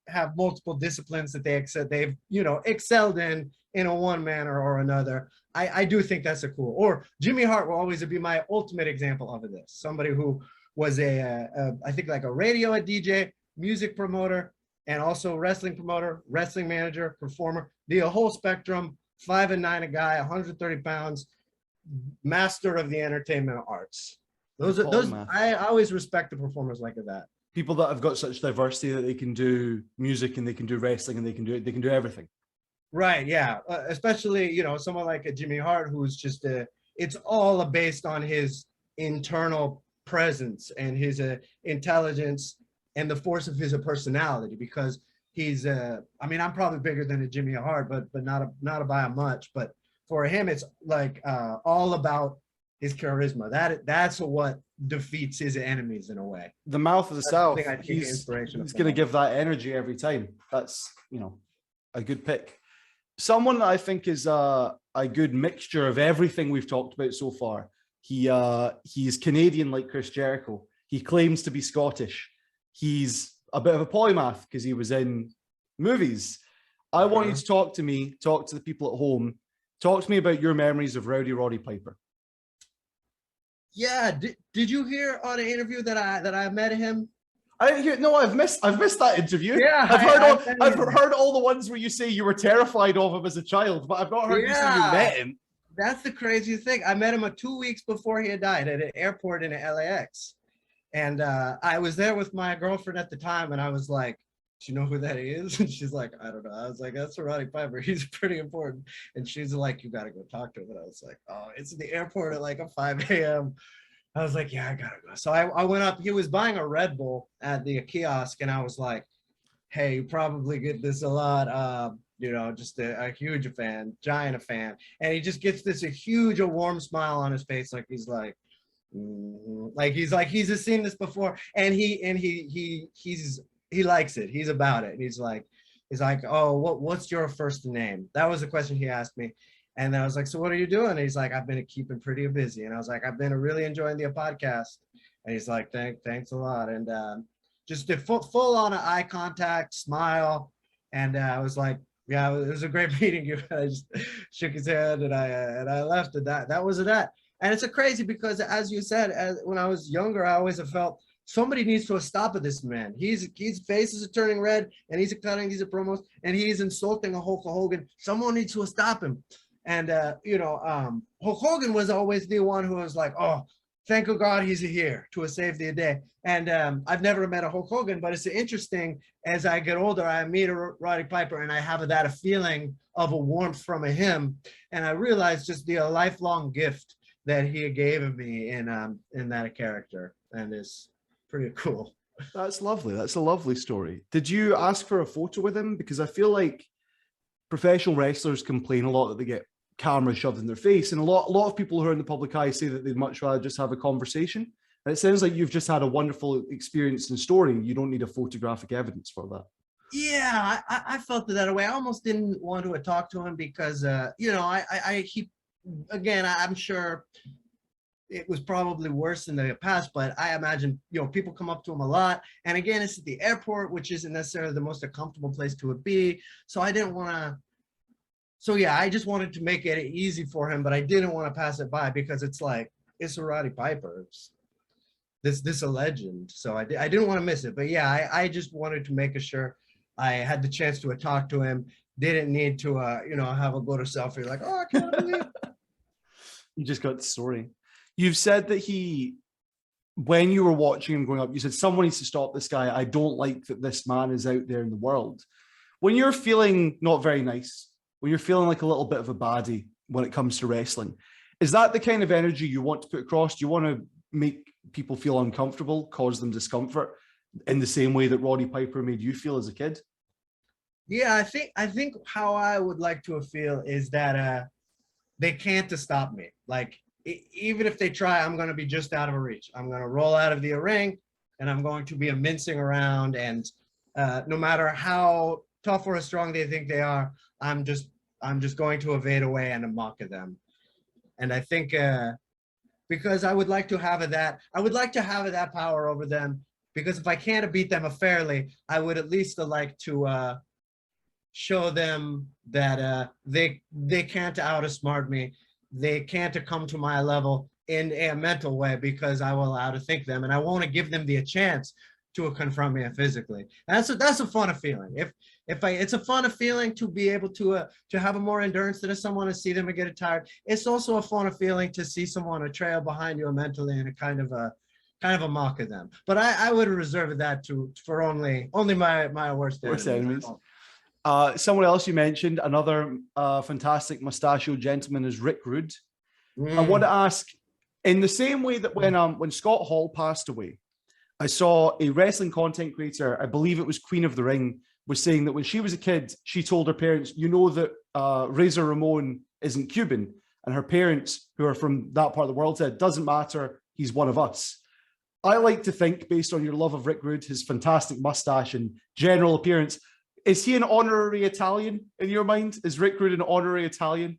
have multiple disciplines that they've excelled in a one manner or another, I do think that's a cool. Or Jimmy Hart will always be my ultimate example of this, somebody who was I think like a radio DJ, music promoter, and also wrestling promoter, wrestling manager, performer, the whole spectrum, 5'9" a guy, 130 pounds, master of the entertainment arts. Those I always respect the performers like that. People that have got such diversity that they can do music and they can do wrestling and they can do everything. Right. Yeah. Especially, someone like a Jimmy Hart, who's just it's all based on his internal presence and his intelligence and the force of his personality, because he's I mean, I'm probably bigger than a Jimmy Hart, but not by much, but for him, it's like all about his charisma. That's what defeats his enemies in a way. The mouth of the South. He's going to give that energy every time. That's a good pick. Someone that I think is a a good mixture of everything we've talked about so far. He's Canadian like Chris Jericho. He claims to be Scottish. He's a bit of a polymath because he was in movies. I want you to talk to the people at home. Talk to me about your memories of Rowdy Roddy Piper. Yeah, did you hear on an interview that I met him? I didn't hear. No, I've missed that interview. Yeah, I've heard all the ones where you say you were terrified of him as a child, but I've not heard you say you met him. That's the craziest thing. I met him 2 weeks before he had died at an airport in LAX, and I was there with my girlfriend at the time, and I was like, "Do you know who that is?" And she's like, "I don't know." I was like, "That's Roddy Piper. He's pretty important." And she's like, "You got to go talk to him." And I was like, "Oh, it's in the airport at like 5 a.m." I was like, "Yeah, I gotta go." So I went up. He was buying a Red Bull at the kiosk, and I was like, "Hey, you probably get this a lot. Just a huge fan, giant fan." And he just gets this a warm smile on his face, like he's like, he's just seen this before, and he likes it. He's about it. And he's like, "Oh, what's your first name?" That was the question he asked me. And then I was like, "So what are you doing?" And he's like, "I've been keeping pretty busy." And I was like, "I've been really enjoying the podcast." And he's like, thanks a lot. And just did full on eye contact, smile. And I was like, "Yeah, it was a great meeting you." I just shook his hand and I left. And that was that. And it's a crazy because, as you said, when I was younger, I always have felt somebody needs to stop at this man. His faces are turning red, and he's cutting these promos, and he's insulting a Hulk Hogan. Someone needs to stop him. And Hulk Hogan was always the one who was like, "Oh, thank God he's here to save the day." And I've never met a Hulk Hogan, but it's interesting. As I get older, I meet a Roddy Piper, and I have a feeling of a warmth from him, and I realized just the lifelong gift that he gave me in that character, and it's pretty cool. That's lovely. That's a lovely story. Did you ask for a photo with him? Because I feel like professional wrestlers complain a lot that they get cameras shoved in their face, and a lot of people who are in the public eye say that they'd much rather just have a conversation. And it sounds like you've just had a wonderful experience and story. You don't need a photographic evidence for that. Yeah, I felt that way. I almost didn't want to talk to him because I'm sure it was probably worse in the past, but I imagine, people come up to him a lot. And again, it's at the airport, which isn't necessarily the most comfortable place to be. So I didn't want to. So yeah, I just wanted to make it easy for him, but I didn't want to pass it by because it's like, it's a Roddy Piper. This a legend. So I didn't want to miss it. But yeah, I just wanted to make sure I had the chance to talk to him. Didn't need to, have a go to selfie like, "Oh, I can't believe it." You just got the story. You've said that when you were watching him growing up, you said, "Someone needs to stop this guy. I don't like that this man is out there in the world." When you're feeling not very nice, when you're feeling like a little bit of a baddie when it comes to wrestling, is that the kind of energy you want to put across? Do you want to make people feel uncomfortable, cause them discomfort in the same way that Roddy Piper made you feel as a kid? Yeah, I think how I would like to feel is that they can't stop me. Like, even if they try, I'm going to be just out of reach. I'm going to roll out of the ring, and I'm going to be mincing around. And no matter how tough or strong they think they are, I'm just going to evade away and mock at them. And I think because I would like to have that power over them. Because if I can't beat them fairly, I would at least like to show them that they can't outsmart me. They can't come to my level in a mental way, because I will outthink them, and I want to give them the chance to confront me physically. And that's a fun feeling. It's a fun feeling to be able to have a more endurance than someone, to see them and get tired. It's also a fun feeling to see someone trail behind you mentally and a kind of a mock of them. But I would reserve that for only my worst enemies. Someone else you mentioned, another fantastic mustachioed gentleman, is Rick Rude. I want to ask, in the same way that when Scott Hall passed away, I saw a wrestling content creator, I believe it was Queen of the Ring, was saying that when she was a kid, she told her parents, that Razor Ramon isn't Cuban. And her parents, who are from that part of the world, said, "Doesn't matter, he's one of us." I like to think, based on your love of Rick Rude, his fantastic mustache and general appearance, is he an honorary Italian in your mind? Is Rick Rude an honorary Italian?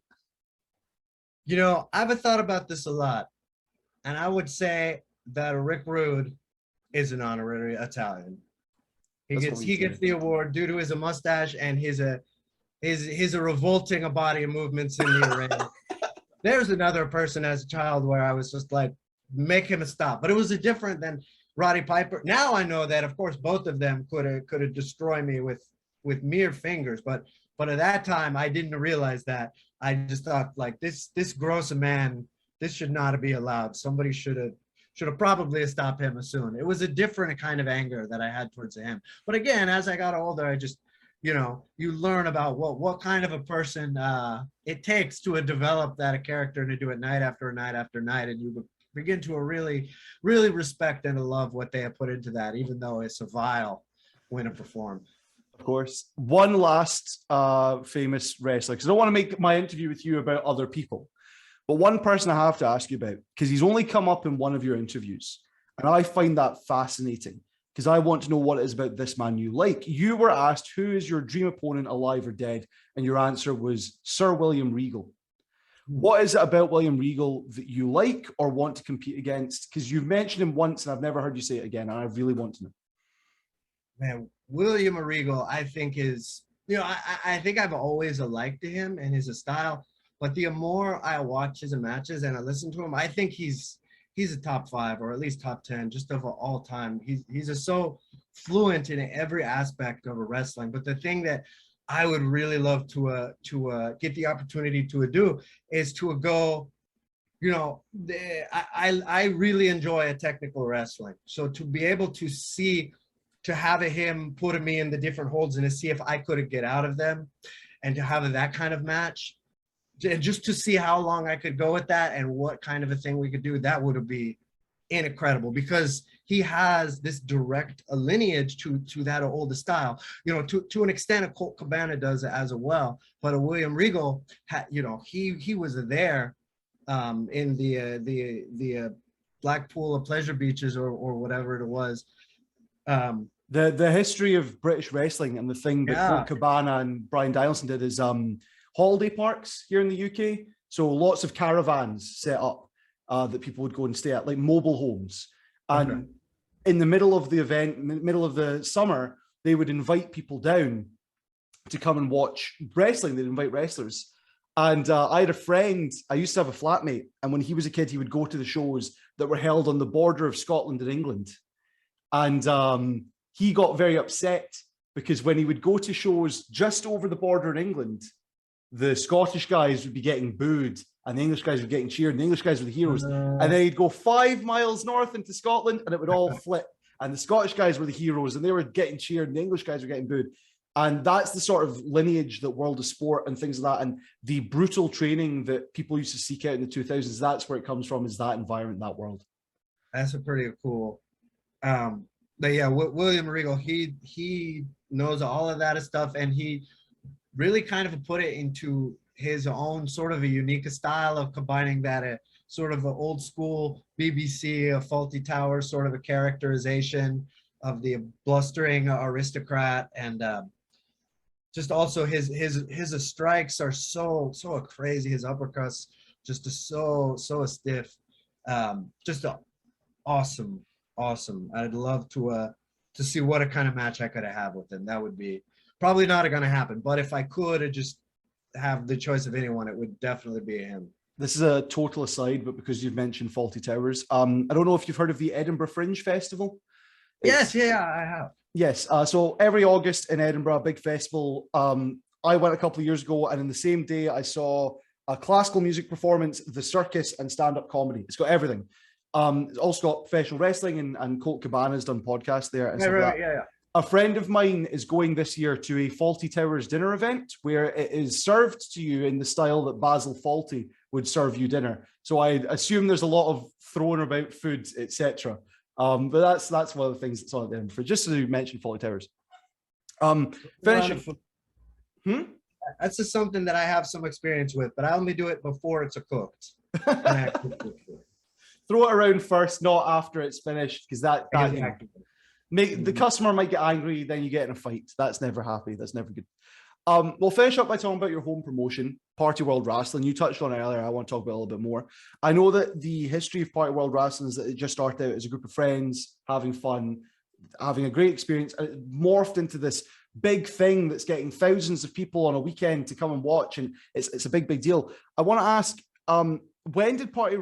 I've thought about this a lot, and I would say that Rick Rude is an honorary Italian. He That's what gets we he say. gets the award due to his mustache and his revolting body and movements in the ring. There's another person as a child where I was just like, make him a stop, but it was a different than Roddy Piper. Now I know that, of course, both of them could have destroyed me with mere fingers, but at that time I didn't realize that. I just thought like this gross man, this should not be allowed. Somebody should have probably stopped him soon. It was a different kind of anger that I had towards him. But again, as I got older, I just you learn about what kind of a person it takes to develop that a character and to do it night after night after night, and you begin to really respect and to love what they have put into that, even though it's a vile when it performed. Of course. One last famous wrestler, because I don't want to make my interview with you about other people, but one person I have to ask you about, because he's only come up in one of your interviews, and I find that fascinating, because I want to know what it is about this man you like. You were asked, who is your dream opponent, alive or dead? And your answer was Sir William Regal. What is it about William Regal that you like or want to compete against? Because you've mentioned him once and I've never heard you say it again, and I really want to know. Man, William Regal, I think is, I think I've always liked him and his style, but the more I watch his matches and I listen to him, I think he's a top 5 or at least top 10 just of all time. He's so fluent in every aspect of a wrestling. But the thing that I would really love to get the opportunity to do is to go. I really enjoy a technical wrestling. So to be able to see, to have him put me in the different holds and to see if I could get out of them, and to have that kind of match, and just to see how long I could go with that and what kind of a thing we could do, that would be incredible, because he has this direct lineage to that old style, to an extent a Colt Cabana does as well, but a William Regal he was there in the Blackpool of Pleasure Beaches or whatever it was. The history of British wrestling and the thing that Colt Cabana and Brian Danielson did is holiday parks here in the UK. So lots of caravans set up that people would go and stay at, like mobile homes. And in the middle of the event, in the middle of the summer, they would invite people down to come and watch wrestling. They'd invite wrestlers. And I had a friend, I used to have a flatmate, and when he was a kid, he would go to the shows that were held on the border of Scotland and England. And he got very upset because when he would go to shows just over the border in England, the Scottish guys would be getting booed and the English guys were getting cheered, and the English guys were the heroes. And then he'd go 5 miles north into Scotland and it would all flip. And the Scottish guys were the heroes and they were getting cheered and the English guys were getting booed. And that's the sort of lineage that World of Sport and things like that, and the brutal training that people used to seek out in the 2000s, that's where it comes from, is that environment, that world. That's a pretty cool. But yeah, William Regal, he knows all of that stuff, and he really kind of put it into his own sort of a unique style of combining that sort of an old school BBC, a Faulty Tower sort of a characterization of the blustering aristocrat, and just also his strikes are so crazy. His uppercuts just so stiff. Just awesome. I'd love to see what a kind of match I could have with him. That would be probably not going to happen, but if I could just have the choice of anyone, it would definitely be him. This is a total aside, but because you've mentioned Faulty Towers, I don't know if you've heard of the Edinburgh Fringe Festival. Yes, yeah, I have. Yes, so every August in Edinburgh, a big festival. I went a couple of years ago, and in the same day, I saw a classical music performance, the circus, and stand-up comedy. It's got everything. It's also got professional wrestling, and Colt Cabana's done podcasts there. And Yeah. A friend of mine is going this year to a Faulty Towers dinner event where it is served to you in the style that Basil Fawlty would serve you dinner. So I assume there's a lot of throwing about food, etc. But that's one of the things that's on at the just to mention Faulty Towers. Finishing. That's just something that I have some experience with, but I only do it before it's cooked. Throw it around first, not after it's finished, because that the customer might get angry, then you get in a fight. That's never happy. That's never good. We'll finish up by talking about your home promotion, Party World Wrestling. You touched on it earlier. I want to talk about it a little bit more. I know that the history of Party World Wrestling is that it just started out as a group of friends having fun, having a great experience, and it morphed into this big thing that's getting thousands of people on a weekend to come and watch, and it's a big deal. I want to ask, when did Party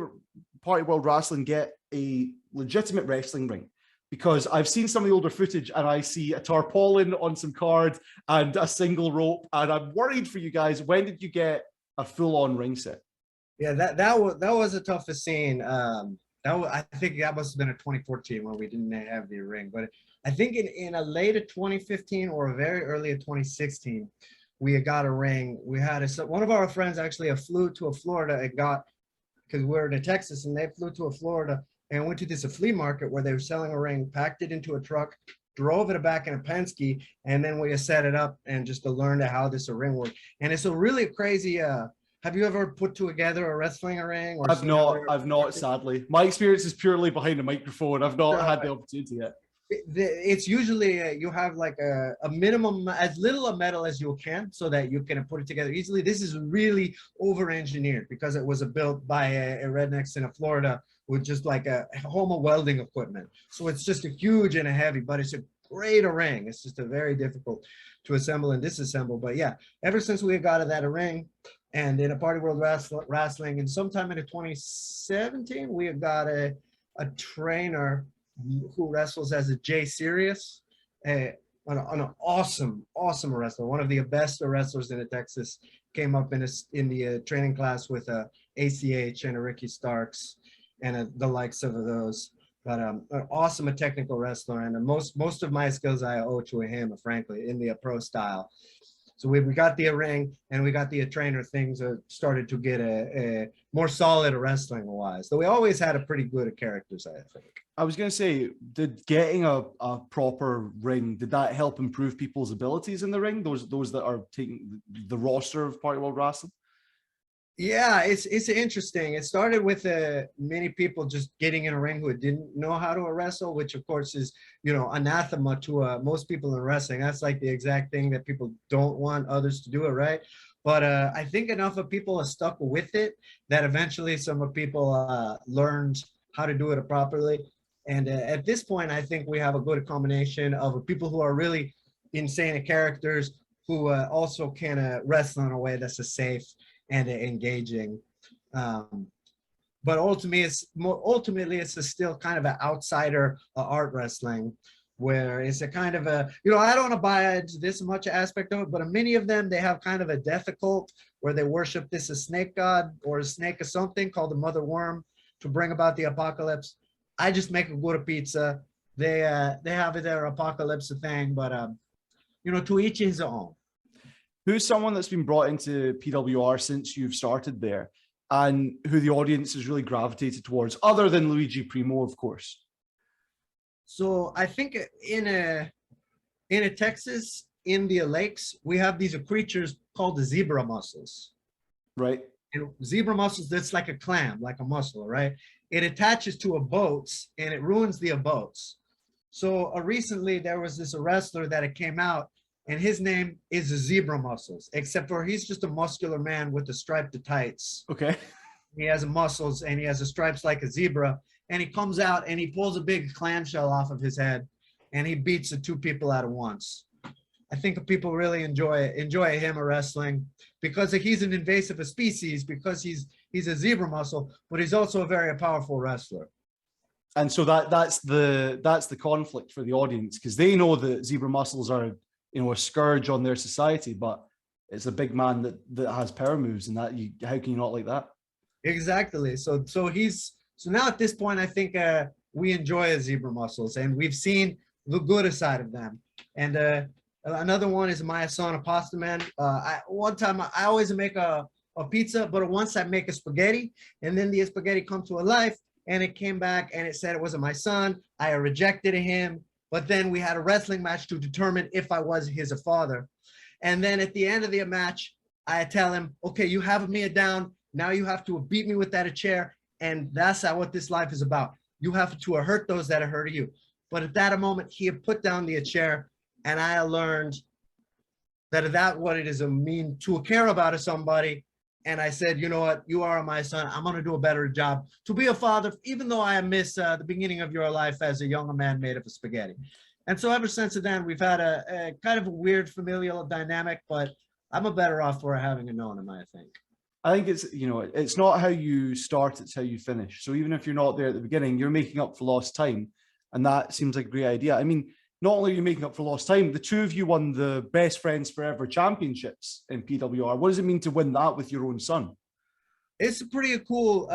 World Wrestling get a legitimate wrestling ring? Because I've seen some of the older footage and I see a tarpaulin on some card and a single rope, and I'm worried for you guys. When did you get a full-on ring set? Yeah, that was the toughest scene. I think that must have been in 2014 when we didn't have the ring. But I think in a late of 2015 or a very early of 2016, we had got a ring. We had one of our friends actually flew to Florida and got, because we're in Texas, and they flew to Florida and went to this flea market where they were selling a ring, packed it into a truck, drove it back in a Penske, and then we set it up and just to learn how this ring worked. And it's a really crazy. Have you ever put together a wrestling ring? Or I've not, sadly. My experience is purely behind a microphone. I've not had the opportunity yet. It's usually you have like a minimum, as little of metal as you can, so that you can put it together easily. This is really over-engineered because it was built by a rednecks in Florida with just like a home of welding equipment. So it's just a huge and a heavy, but it's a great ring. It's just a very difficult to assemble and disassemble. But yeah, ever since we got that ring, and in a Party World Wrestling, and sometime in 2017, we have got a trainer who wrestles as a Jay Serious, an awesome wrestler, one of the best wrestlers in Texas. Came up in the training class with ACH and Ricky Starks and the likes of those. But an awesome technical wrestler, and most of my skills I owe to him, frankly, in the pro style. So we got the ring and we got the trainer. Things started to get a more solid wrestling wise. So we always had a pretty good characters, I think. I was going to say, did getting a proper ring, did that help improve people's abilities in the ring? Those that are taking the roster of Party World Wrestling? Yeah, it's interesting. It started with many people just getting in a ring who didn't know how to wrestle, which of course is, anathema to most people in wrestling. That's like the exact thing that people don't want others to do it, right? But I think enough of people are stuck with it that eventually some people learned how to do it properly. And at this point, I think we have a good combination of people who are really insane characters who also can wrestle in a way that's safe and engaging. But ultimately, it's still kind of an outsider art wrestling, where it's a kind of I don't want to buy into this much aspect of it, but many of them, they have kind of a death cult where they worship this a snake god or a snake or something called the mother worm to bring about the apocalypse. I just make a good pizza. They have their apocalypse thing, but to each his own. Who's someone that's been brought into PWR since you've started there, and who the audience has really gravitated towards, other than Luigi Primo, of course? So I think in Texas, in the lakes, we have these creatures called the zebra mussels. Right. And zebra mussels, that's like a clam, like a mussel, right? It attaches to a boat and it ruins the boats. So recently there was this wrestler that it came out, and his name is the Zebra Muscles, except for he's just a muscular man with the striped tights. Okay. He has muscles and he has the stripes like a zebra, and he comes out and he pulls a big clamshell off of his head and he beats the two people at once. I think people really enjoy him wrestling because he's an invasive species, because he's a zebra mussel, but he's also a very powerful wrestler. And so that's the conflict for the audience, because they know that zebra mussels are a scourge on their society, but it's a big man that has power moves, and how can you not like that? Exactly. So now at this point, I think we enjoy zebra mussels, and we've seen the good side of them. And another one is my son, a pasta man. One time I always make a pizza, but once I make a spaghetti, and then the spaghetti come to a life, and it came back and it said it wasn't my son. I rejected him. But then we had a wrestling match to determine if I was his father. And then at the end of the match, I tell him, okay, you have me down. Now you have to beat me with that chair. And that's what this life is about. You have to hurt those that hurt you. But at that moment, he had put down the chair, and I learned that what it is a mean to care about somebody. And I said, you know what, you are my son. I'm going to do a better job to be a father, even though I miss the beginning of your life as a young man made of spaghetti. And so ever since then, we've had a kind of a weird familial dynamic, but I'm a better off for having known him, I think. I think it's, you know, it's not how you start, it's how you finish. So even if you're not there at the beginning, you're making up for lost time. And that seems like a great idea. I mean, not only are you making up for lost time, the two of you won the Best Friends Forever Championships in PWR. What does it mean to win that with your own son? It's pretty cool.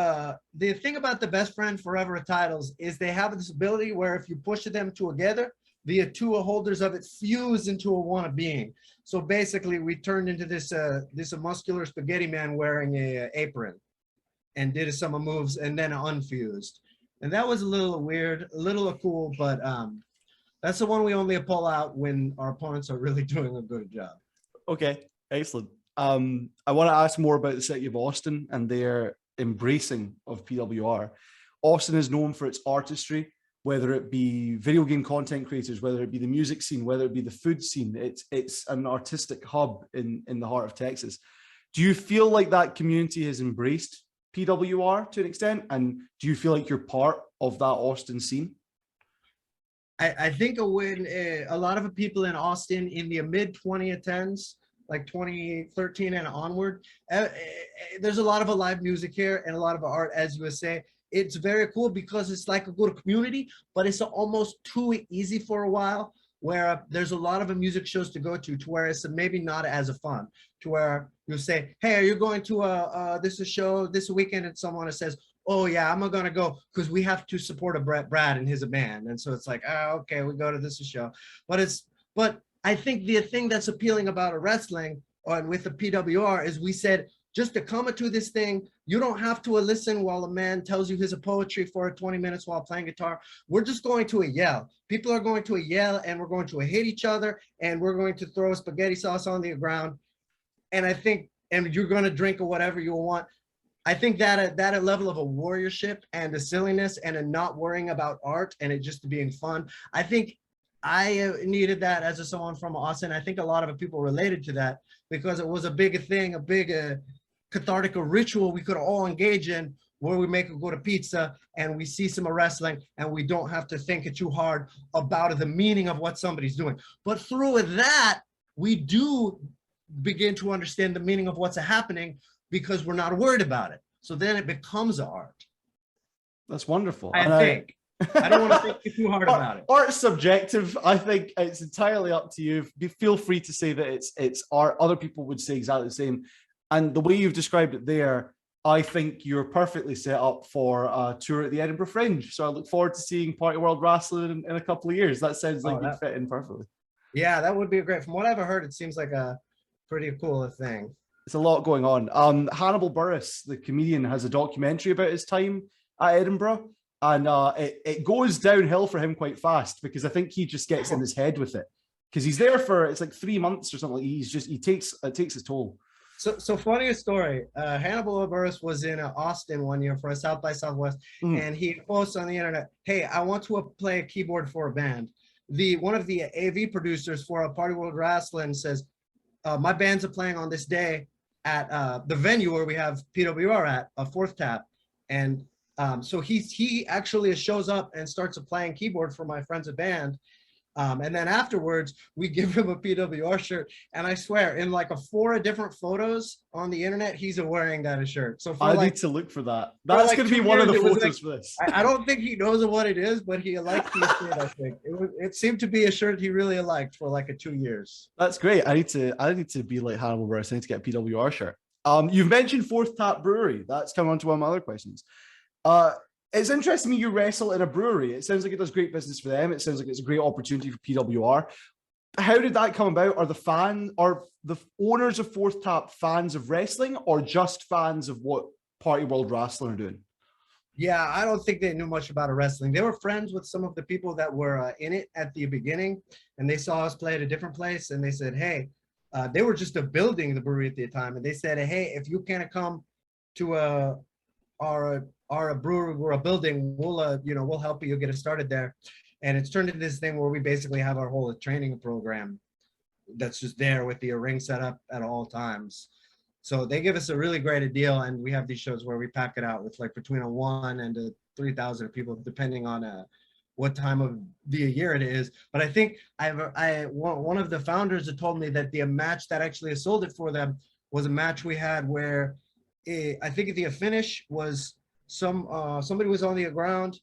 The thing about the Best Friend Forever titles is they have this ability where if you push them together, the two holders of it fuse into a one being. So basically, we turned into this muscular spaghetti man wearing a apron, and did some moves, and then unfused. And that was a little weird, a little cool, but that's the one we only pull out when our opponents are really doing a good job. Okay, excellent. I want to ask more about the city of Austin and their embracing of PWR. Austin is known for its artistry, whether it be video game content creators, whether it be the music scene, whether it be the food scene. It's an artistic hub in the heart of Texas. Do you feel like that community has embraced PWR to an extent? And do you feel like you're part of that Austin scene? I think when a lot of people in Austin in the mid 2010s, like 2013 and onward, there's a lot of live music here and a lot of art, as you would say. It's very cool because it's like a good community, but it's almost too easy for a while, where there's a lot of music shows to go to where it's maybe not as fun, to where you say, hey, are you going to this show this weekend? And someone says, oh yeah, I'm gonna go because we have to support a Brad and his band. And so it's like, oh, okay, we go to this show. But I think the thing that's appealing about a wrestling or with the PWR is we said, just to come to this thing, you don't have to listen while a man tells you his poetry for 20 minutes while playing guitar. We're just going to yell. People are going to yell, and we're going to hit each other, and we're going to throw spaghetti sauce on the ground. And I think, and you're going to drink or whatever you want. I think that a level of a warriorship and a silliness and a not worrying about art and it just being fun. I think I needed that as someone from Austin. I think a lot of people related to that because it was a big thing, a big cathartic ritual we could all engage in, where we make a go to pizza and we see some wrestling and we don't have to think too hard about the meaning of what somebody's doing. But through that, we do begin to understand the meaning of what's happening because we're not worried about it. So then it becomes art. That's wonderful. I think. I don't want to think too hard about it. Art's subjective. I think it's entirely up to you. Feel free to say that it's art. Other people would say exactly the same. And the way you've described it there, I think you're perfectly set up for a tour at the Edinburgh Fringe. So I look forward to seeing Party World Wrestling in a couple of years. That sounds like you'd fit in perfectly. Yeah, that would be great. From what I've heard, it seems like a pretty cool thing. It's a lot going on. Hannibal Buress, the comedian, has a documentary about his time at Edinburgh. And it goes downhill for him quite fast because I think he just gets in his head with it. Because he's there for, it's like 3 months or something. It takes his toll. So funny story. Hannibal Buress was in Austin one year for a South by Southwest, and he posts on the internet, "Hey, I want to play a keyboard for a band." One of the AV producers for a Party World Wrestling says, "My band's playing on this day at the venue where we have PWR at a Fourth Tap," and so he actually shows up and starts playing keyboard for my friends' band. And then afterwards, we give him a PWR shirt. And I swear, in like 4 different photos on the internet, he's wearing that shirt. So I need to look for that. That's going to be one of the photos for this. I don't think he knows what it is, but he liked the shirt, I think. It seemed to be a shirt he really liked for like 2 years. That's great. I need to be like Hannibal Buress. I need to get a PWR shirt. You've mentioned Fourth Tap Brewery. That's coming on to one of my other questions. It's interesting you wrestle in a brewery. It sounds like it does great business for them. It sounds like it's a great opportunity for PWR. How did that come about? Are the owners of Fourth Tap fans of wrestling or just fans of what Party World Wrestling are doing? Yeah, I don't think they knew much about wrestling. They were friends with some of the people that were in it at the beginning, and they saw us play at a different place, and they said, hey, they were just building the brewery at the time, and they said, hey, if you can't come to our brewery, we're a building, we'll help you get it started there. And it's turned into this thing where we basically have our whole training program that's just there with the ring set up at all times. So they give us a really great deal, and we have these shows where we pack it out with like between a 1 and a 3,000 people, depending on what time of the year it is. But I think one of the founders had told me that the match that actually sold it for them was a match we had where I think the finish was somebody was on the ground,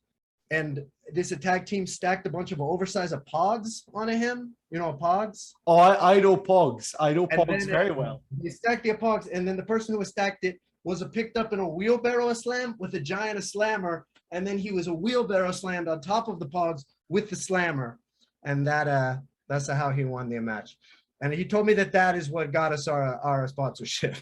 and this tag team stacked a bunch of oversized pogs onto him. You know, pogs. Oh, I know pogs. I know And pogs then, very well. They stacked the pogs, and then the person who stacked it was picked up in a wheelbarrow slam with a giant slammer, and then he was a wheelbarrow slammed on top of the pogs with the slammer, and that's how he won the match. And he told me that is what got us our sponsorship.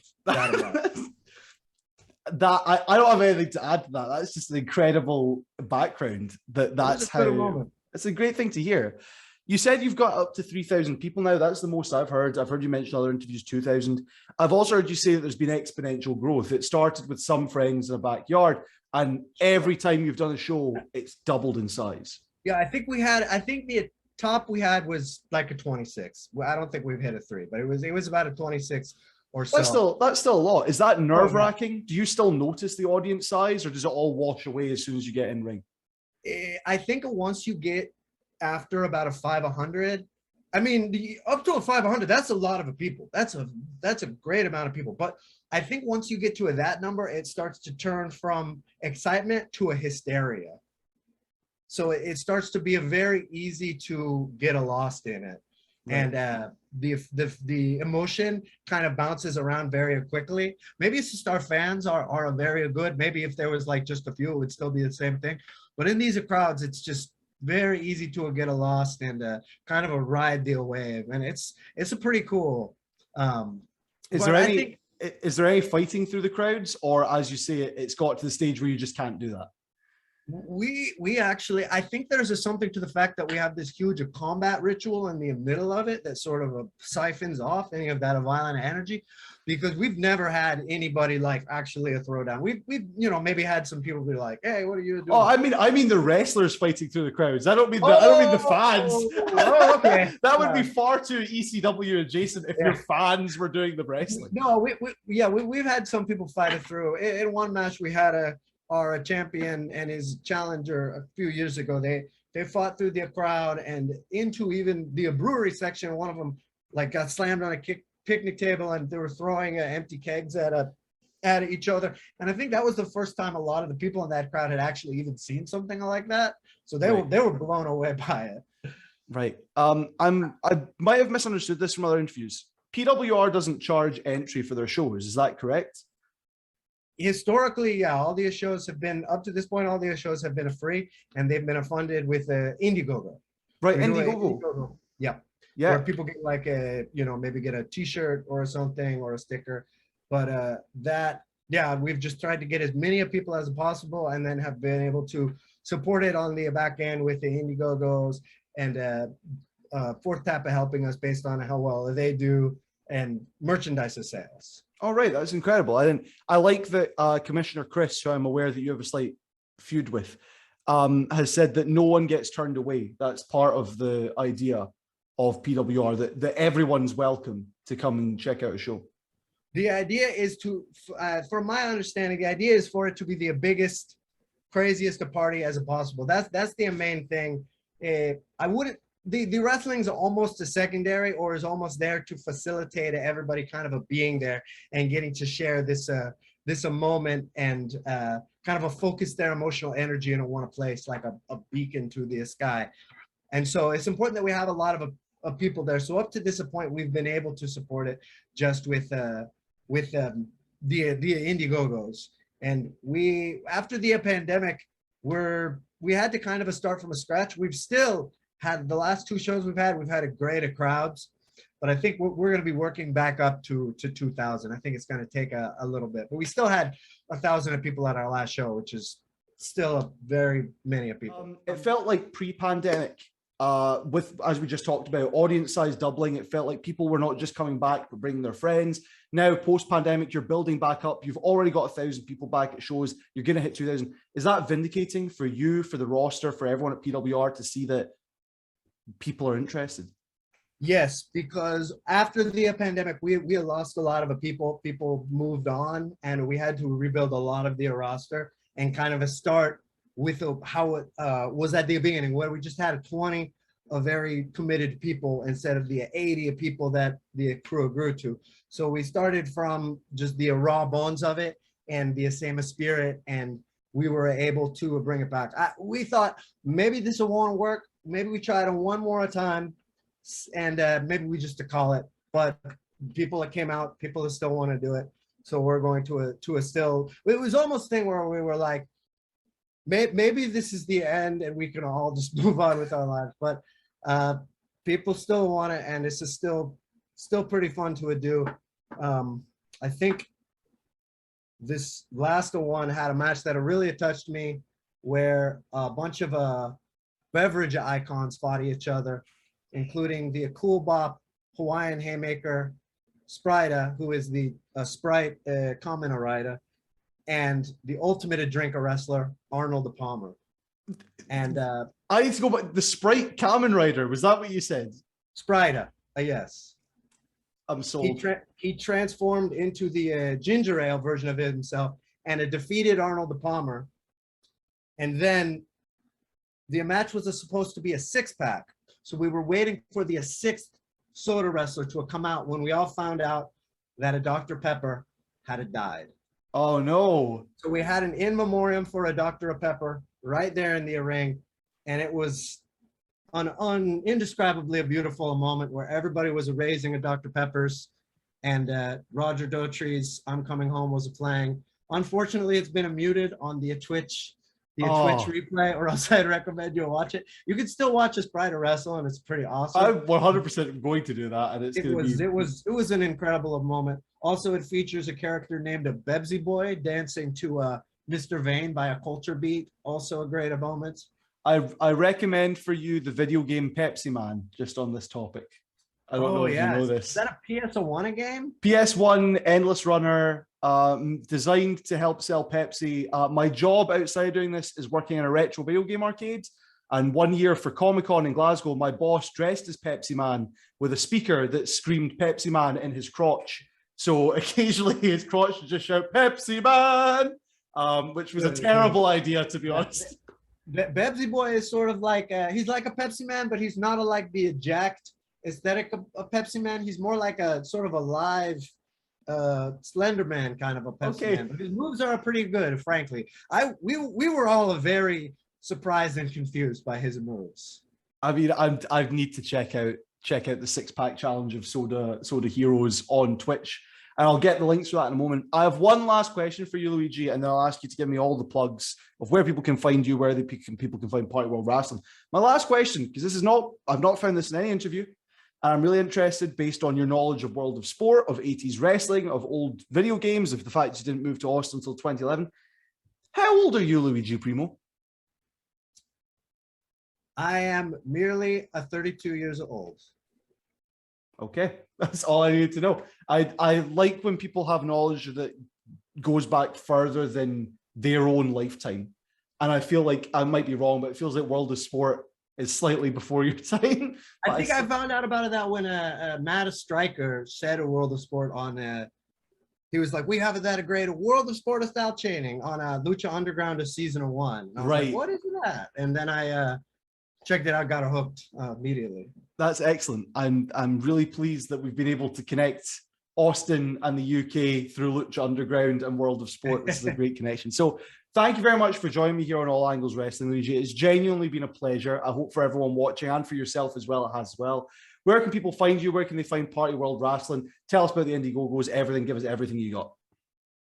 That I don't have anything to add to that. That's just an incredible background. That's how it's a great thing to hear. You said you've got up to 3,000 people now. That's the most I've heard. I've heard you mention other interviews, 2,000. I've also heard you say that there's been exponential growth. It started with some friends in a backyard, and every time you've done a show, it's doubled in size. Yeah, I think the top we had was like a 26. Well, I don't think we've hit a 3, but it was about a 26 or so. That's still a lot. Is that nerve-wracking? Do you still notice the audience size, or does it all wash away as soon as you get in ring? I think once you get after about a 500, I mean, up to a 500, that's a lot of people. That's a great amount of people. But I think once you get to that number, it starts to turn from excitement to a hysteria. So it starts to be very easy to get lost in it. Right. And the emotion kind of bounces around very quickly. Maybe it's just our fans are very good. Maybe if there was like just a few, it would still be the same thing. But in these crowds, it's just very easy to get lost and kind of a ride the wave. And it's a pretty cool. Is there any fighting through the crowds, or as you say, it's got to the stage where you just can't do that? We actually, I think there's something to the fact that we have this huge combat ritual in the middle of it that sort of siphons off any of that violent energy, because we've never had anybody like actually a throwdown. We've maybe had some people be like, "Hey, what are you doing?" Oh, I mean the wrestlers fighting through the crowds. I don't mean the fans. Oh, okay. That would be far too ECW adjacent if your fans were doing the wrestling. No, we've had some people fight it through. In one match, we had our champion and his challenger a few years ago. They fought through the crowd and into even the brewery section. One of them like got slammed on a picnic table, and they were throwing empty kegs at each other. And I think that was the first time a lot of the people in that crowd had actually even seen something like that. So they were blown away by it. Right. I might have misunderstood this from other interviews. PWR doesn't charge entry for their shows. Is that correct? Historically, yeah, all the shows have been, up to this point, all the shows have been free, and they've been funded with Indiegogo. Right, Indiegogo. Yeah. Where people get like maybe get a t-shirt or something or a sticker. But we've just tried to get as many people as possible, and then have been able to support it on the back end with the Indiegogos and Fourth Tapa helping us based on how well they do, and merchandise sales. All right, that's incredible. I like that Commissioner Chris, who I'm aware that you have a slight feud with, has said that no one gets turned away. That's part of the idea of PWR, that everyone's welcome to come and check out a show. The idea is from my understanding, the idea is for it to be the biggest, craziest party as possible. That's the main thing. The wrestling's almost a secondary, or is almost there to facilitate everybody kind of being there and getting to share this moment and kind of focus their emotional energy in one place, like a beacon to the sky. And so it's important that we have a lot of people there. So up to this point, we've been able to support it just with the Indiegogos. And after the pandemic, we had to kind of start from scratch. We've still had the last 2 shows we've had a great crowds, but I think we're going to be working back up to 2,000. I think it's going to take a little bit, but we still had 1,000 people at our last show, which is still a very many people. It felt like pre-pandemic, as we just talked about, audience size doubling. It felt like people were not just coming back, but bringing their friends. Now, post-pandemic, you're building back up. You've already got 1,000 people back at shows. You're going to hit 2,000. Is that vindicating for you, for the roster, for everyone at PWR to see that people are interested? Yes, because after the pandemic, we had lost a lot of the people. People moved on, and we had to rebuild a lot of the roster and kind of a start with how it was at the beginning, where we just had 20 of very committed people instead of the 80 of people that the crew grew to. So we started from just the raw bones of it and the same spirit, and we were able to bring it back. We thought maybe this won't work. Maybe we try it one more time and maybe we just to call it. But people that came out, people that still want to do it. So we're going to a still. It was almost a thing where we were like, maybe this is the end and we can all just move on with our lives. But people still want it, and this is still pretty fun to do. I think this last one had a match that really touched me, where a bunch of beverage icons fought each other, including the Cool Bop Hawaiian Haymaker Sprite, who is the Sprite Kamen Rider, and the Ultimate Drinker Wrestler, Arnold the Palmer. And I need to go back. The Sprite Kamen Rider, was that what you said? Sprite, yes. I'm sold. He transformed into the ginger ale version of himself, and it defeated Arnold the Palmer. And then the match was supposed to be a 6-pack. So we were waiting for the 6th soda wrestler to come out when we all found out that a Dr. Pepper had died. Oh, no. So we had an in memoriam for a Dr. Pepper right there in the ring. And it was an indescribably beautiful moment where everybody was raising a Dr. Pepper's, and Roger Daughtry's I'm Coming Home was playing. Unfortunately, it's been muted on the Twitch replay, or else I'd recommend you watch it. You can still watch us Sprite wrestle, and it's pretty awesome. I'm 100% going to do that, and it was an incredible moment. Also, it features a character named a Bebsy Boy dancing to Mr. Vane by a Culture Beat. Also a great moment. I recommend for you the video game Pepsi Man, just on this topic. I don't know if you know this. Is that a PS1 game? PS1 Endless Runner, designed to help sell Pepsi. My job outside doing this is working in a retro video game arcade. And one year for Comic-Con in Glasgow, my boss dressed as Pepsi Man with a speaker that screamed Pepsi Man in his crotch. So occasionally his crotch would just shout Pepsi Man, which was a terrible idea, to be honest. Bebsy Boy is sort of like, he's like a Pepsi Man, but he's not like the jacked aesthetic of a Pepsi Man. He's more like a sort of a live Slender Man kind of a Pepsi Man. But his moves are pretty good, frankly. We were all very surprised and confused by his moves. I mean, I need to check out the 6-pack challenge of Soda Heroes on Twitch, and I'll get the links for that in a moment. I have one last question for you, Luigi, and then I'll ask you to give me all the plugs of where people can find you, where people can find Party World Wrestling. My last question, because I've not found this in any interview, and I'm really interested, based on your knowledge of World of Sport, of 80s wrestling, of old video games, of the fact you didn't move to Austin until 2011. How old are you, Luigi Primo? I am merely 32 years old. Okay, that's all I need to know. I like when people have knowledge that goes back further than their own lifetime. And I feel like I might be wrong, but it feels like World of Sport is slightly before your time. I think I found out about that when Matt Stryker said a World of Sport on he was like, we have that great World of Sport style chaining on Lucha Underground of season 1. And I was like, what is that? And then I checked it out, got hooked immediately. That's excellent. I'm really pleased that we've been able to connect Austin and the UK through Lucha Underground and World of Sport. This is a great connection. So thank you very much for joining me here on All Angles Wrestling, Luigi. It's genuinely been a pleasure. I hope for everyone watching and for yourself as well, it has as well. Where can people find you? Where can they find Party World Wrestling? Tell us about the Indiegogos, everything. Give us everything you got.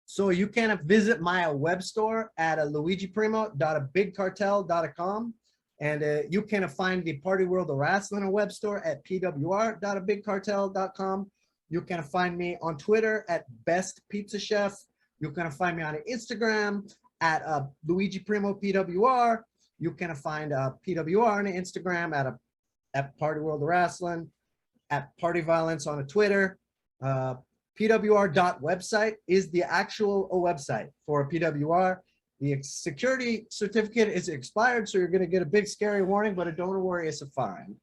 So you can visit my web store at luigiprimo.bigcartel.com. And you can find the Party World of Wrestling web store at pwr.bigcartel.com. You can find me on Twitter at Best Pizza Chef. You can find me on Instagram at Luigi Primo PWR. You can find PWR on Instagram at Party World of Wrestling, at Party Violence on Twitter. PWR.website is the actual website for PWR. The security certificate is expired, so you're going to get a big scary warning, but don't worry, it's fine.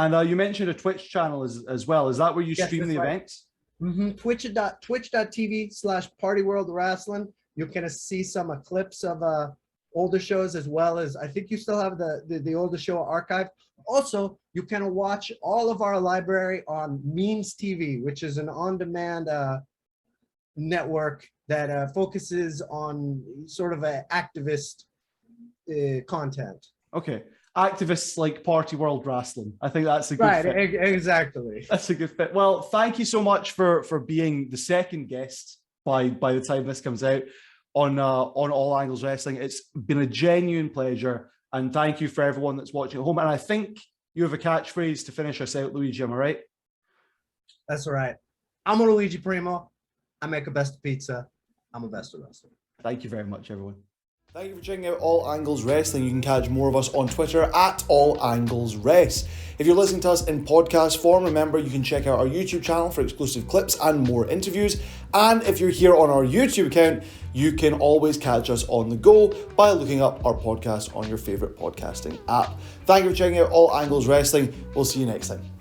And you mentioned a Twitch channel as well. Is that where you Yes, stream that's the right. events? Twitch.tv/partyworldwrestling. You can see some clips of older shows, as well as, I think you still have the older show archived. Also, you can watch all of our library on Means TV, which is an on-demand network that focuses on sort of an activist content. Okay. Activists like Party World Wrestling. I think that's a good Right, fit. exactly. That's a good fit. Well, thank you so much for being the second guest by the time this comes out on All Angles Wrestling. It's been a genuine pleasure, and thank you for everyone that's watching at home. And I think you have a catchphrase to finish us out, Luigi. Am I right? That's right. I'm a Luigi Primo. I make a best pizza. I'm a best wrestler. Thank you very much, everyone. Thank you for checking out All Angles Wrestling. You can catch more of us on Twitter at All Angles Rest. If you're listening to us in podcast form, remember you can check out our YouTube channel for exclusive clips and more interviews. And if you're here on our YouTube account, you can always catch us on the go by looking up our podcast on your favorite podcasting app. Thank you for checking out All Angles Wrestling. We'll see you next time.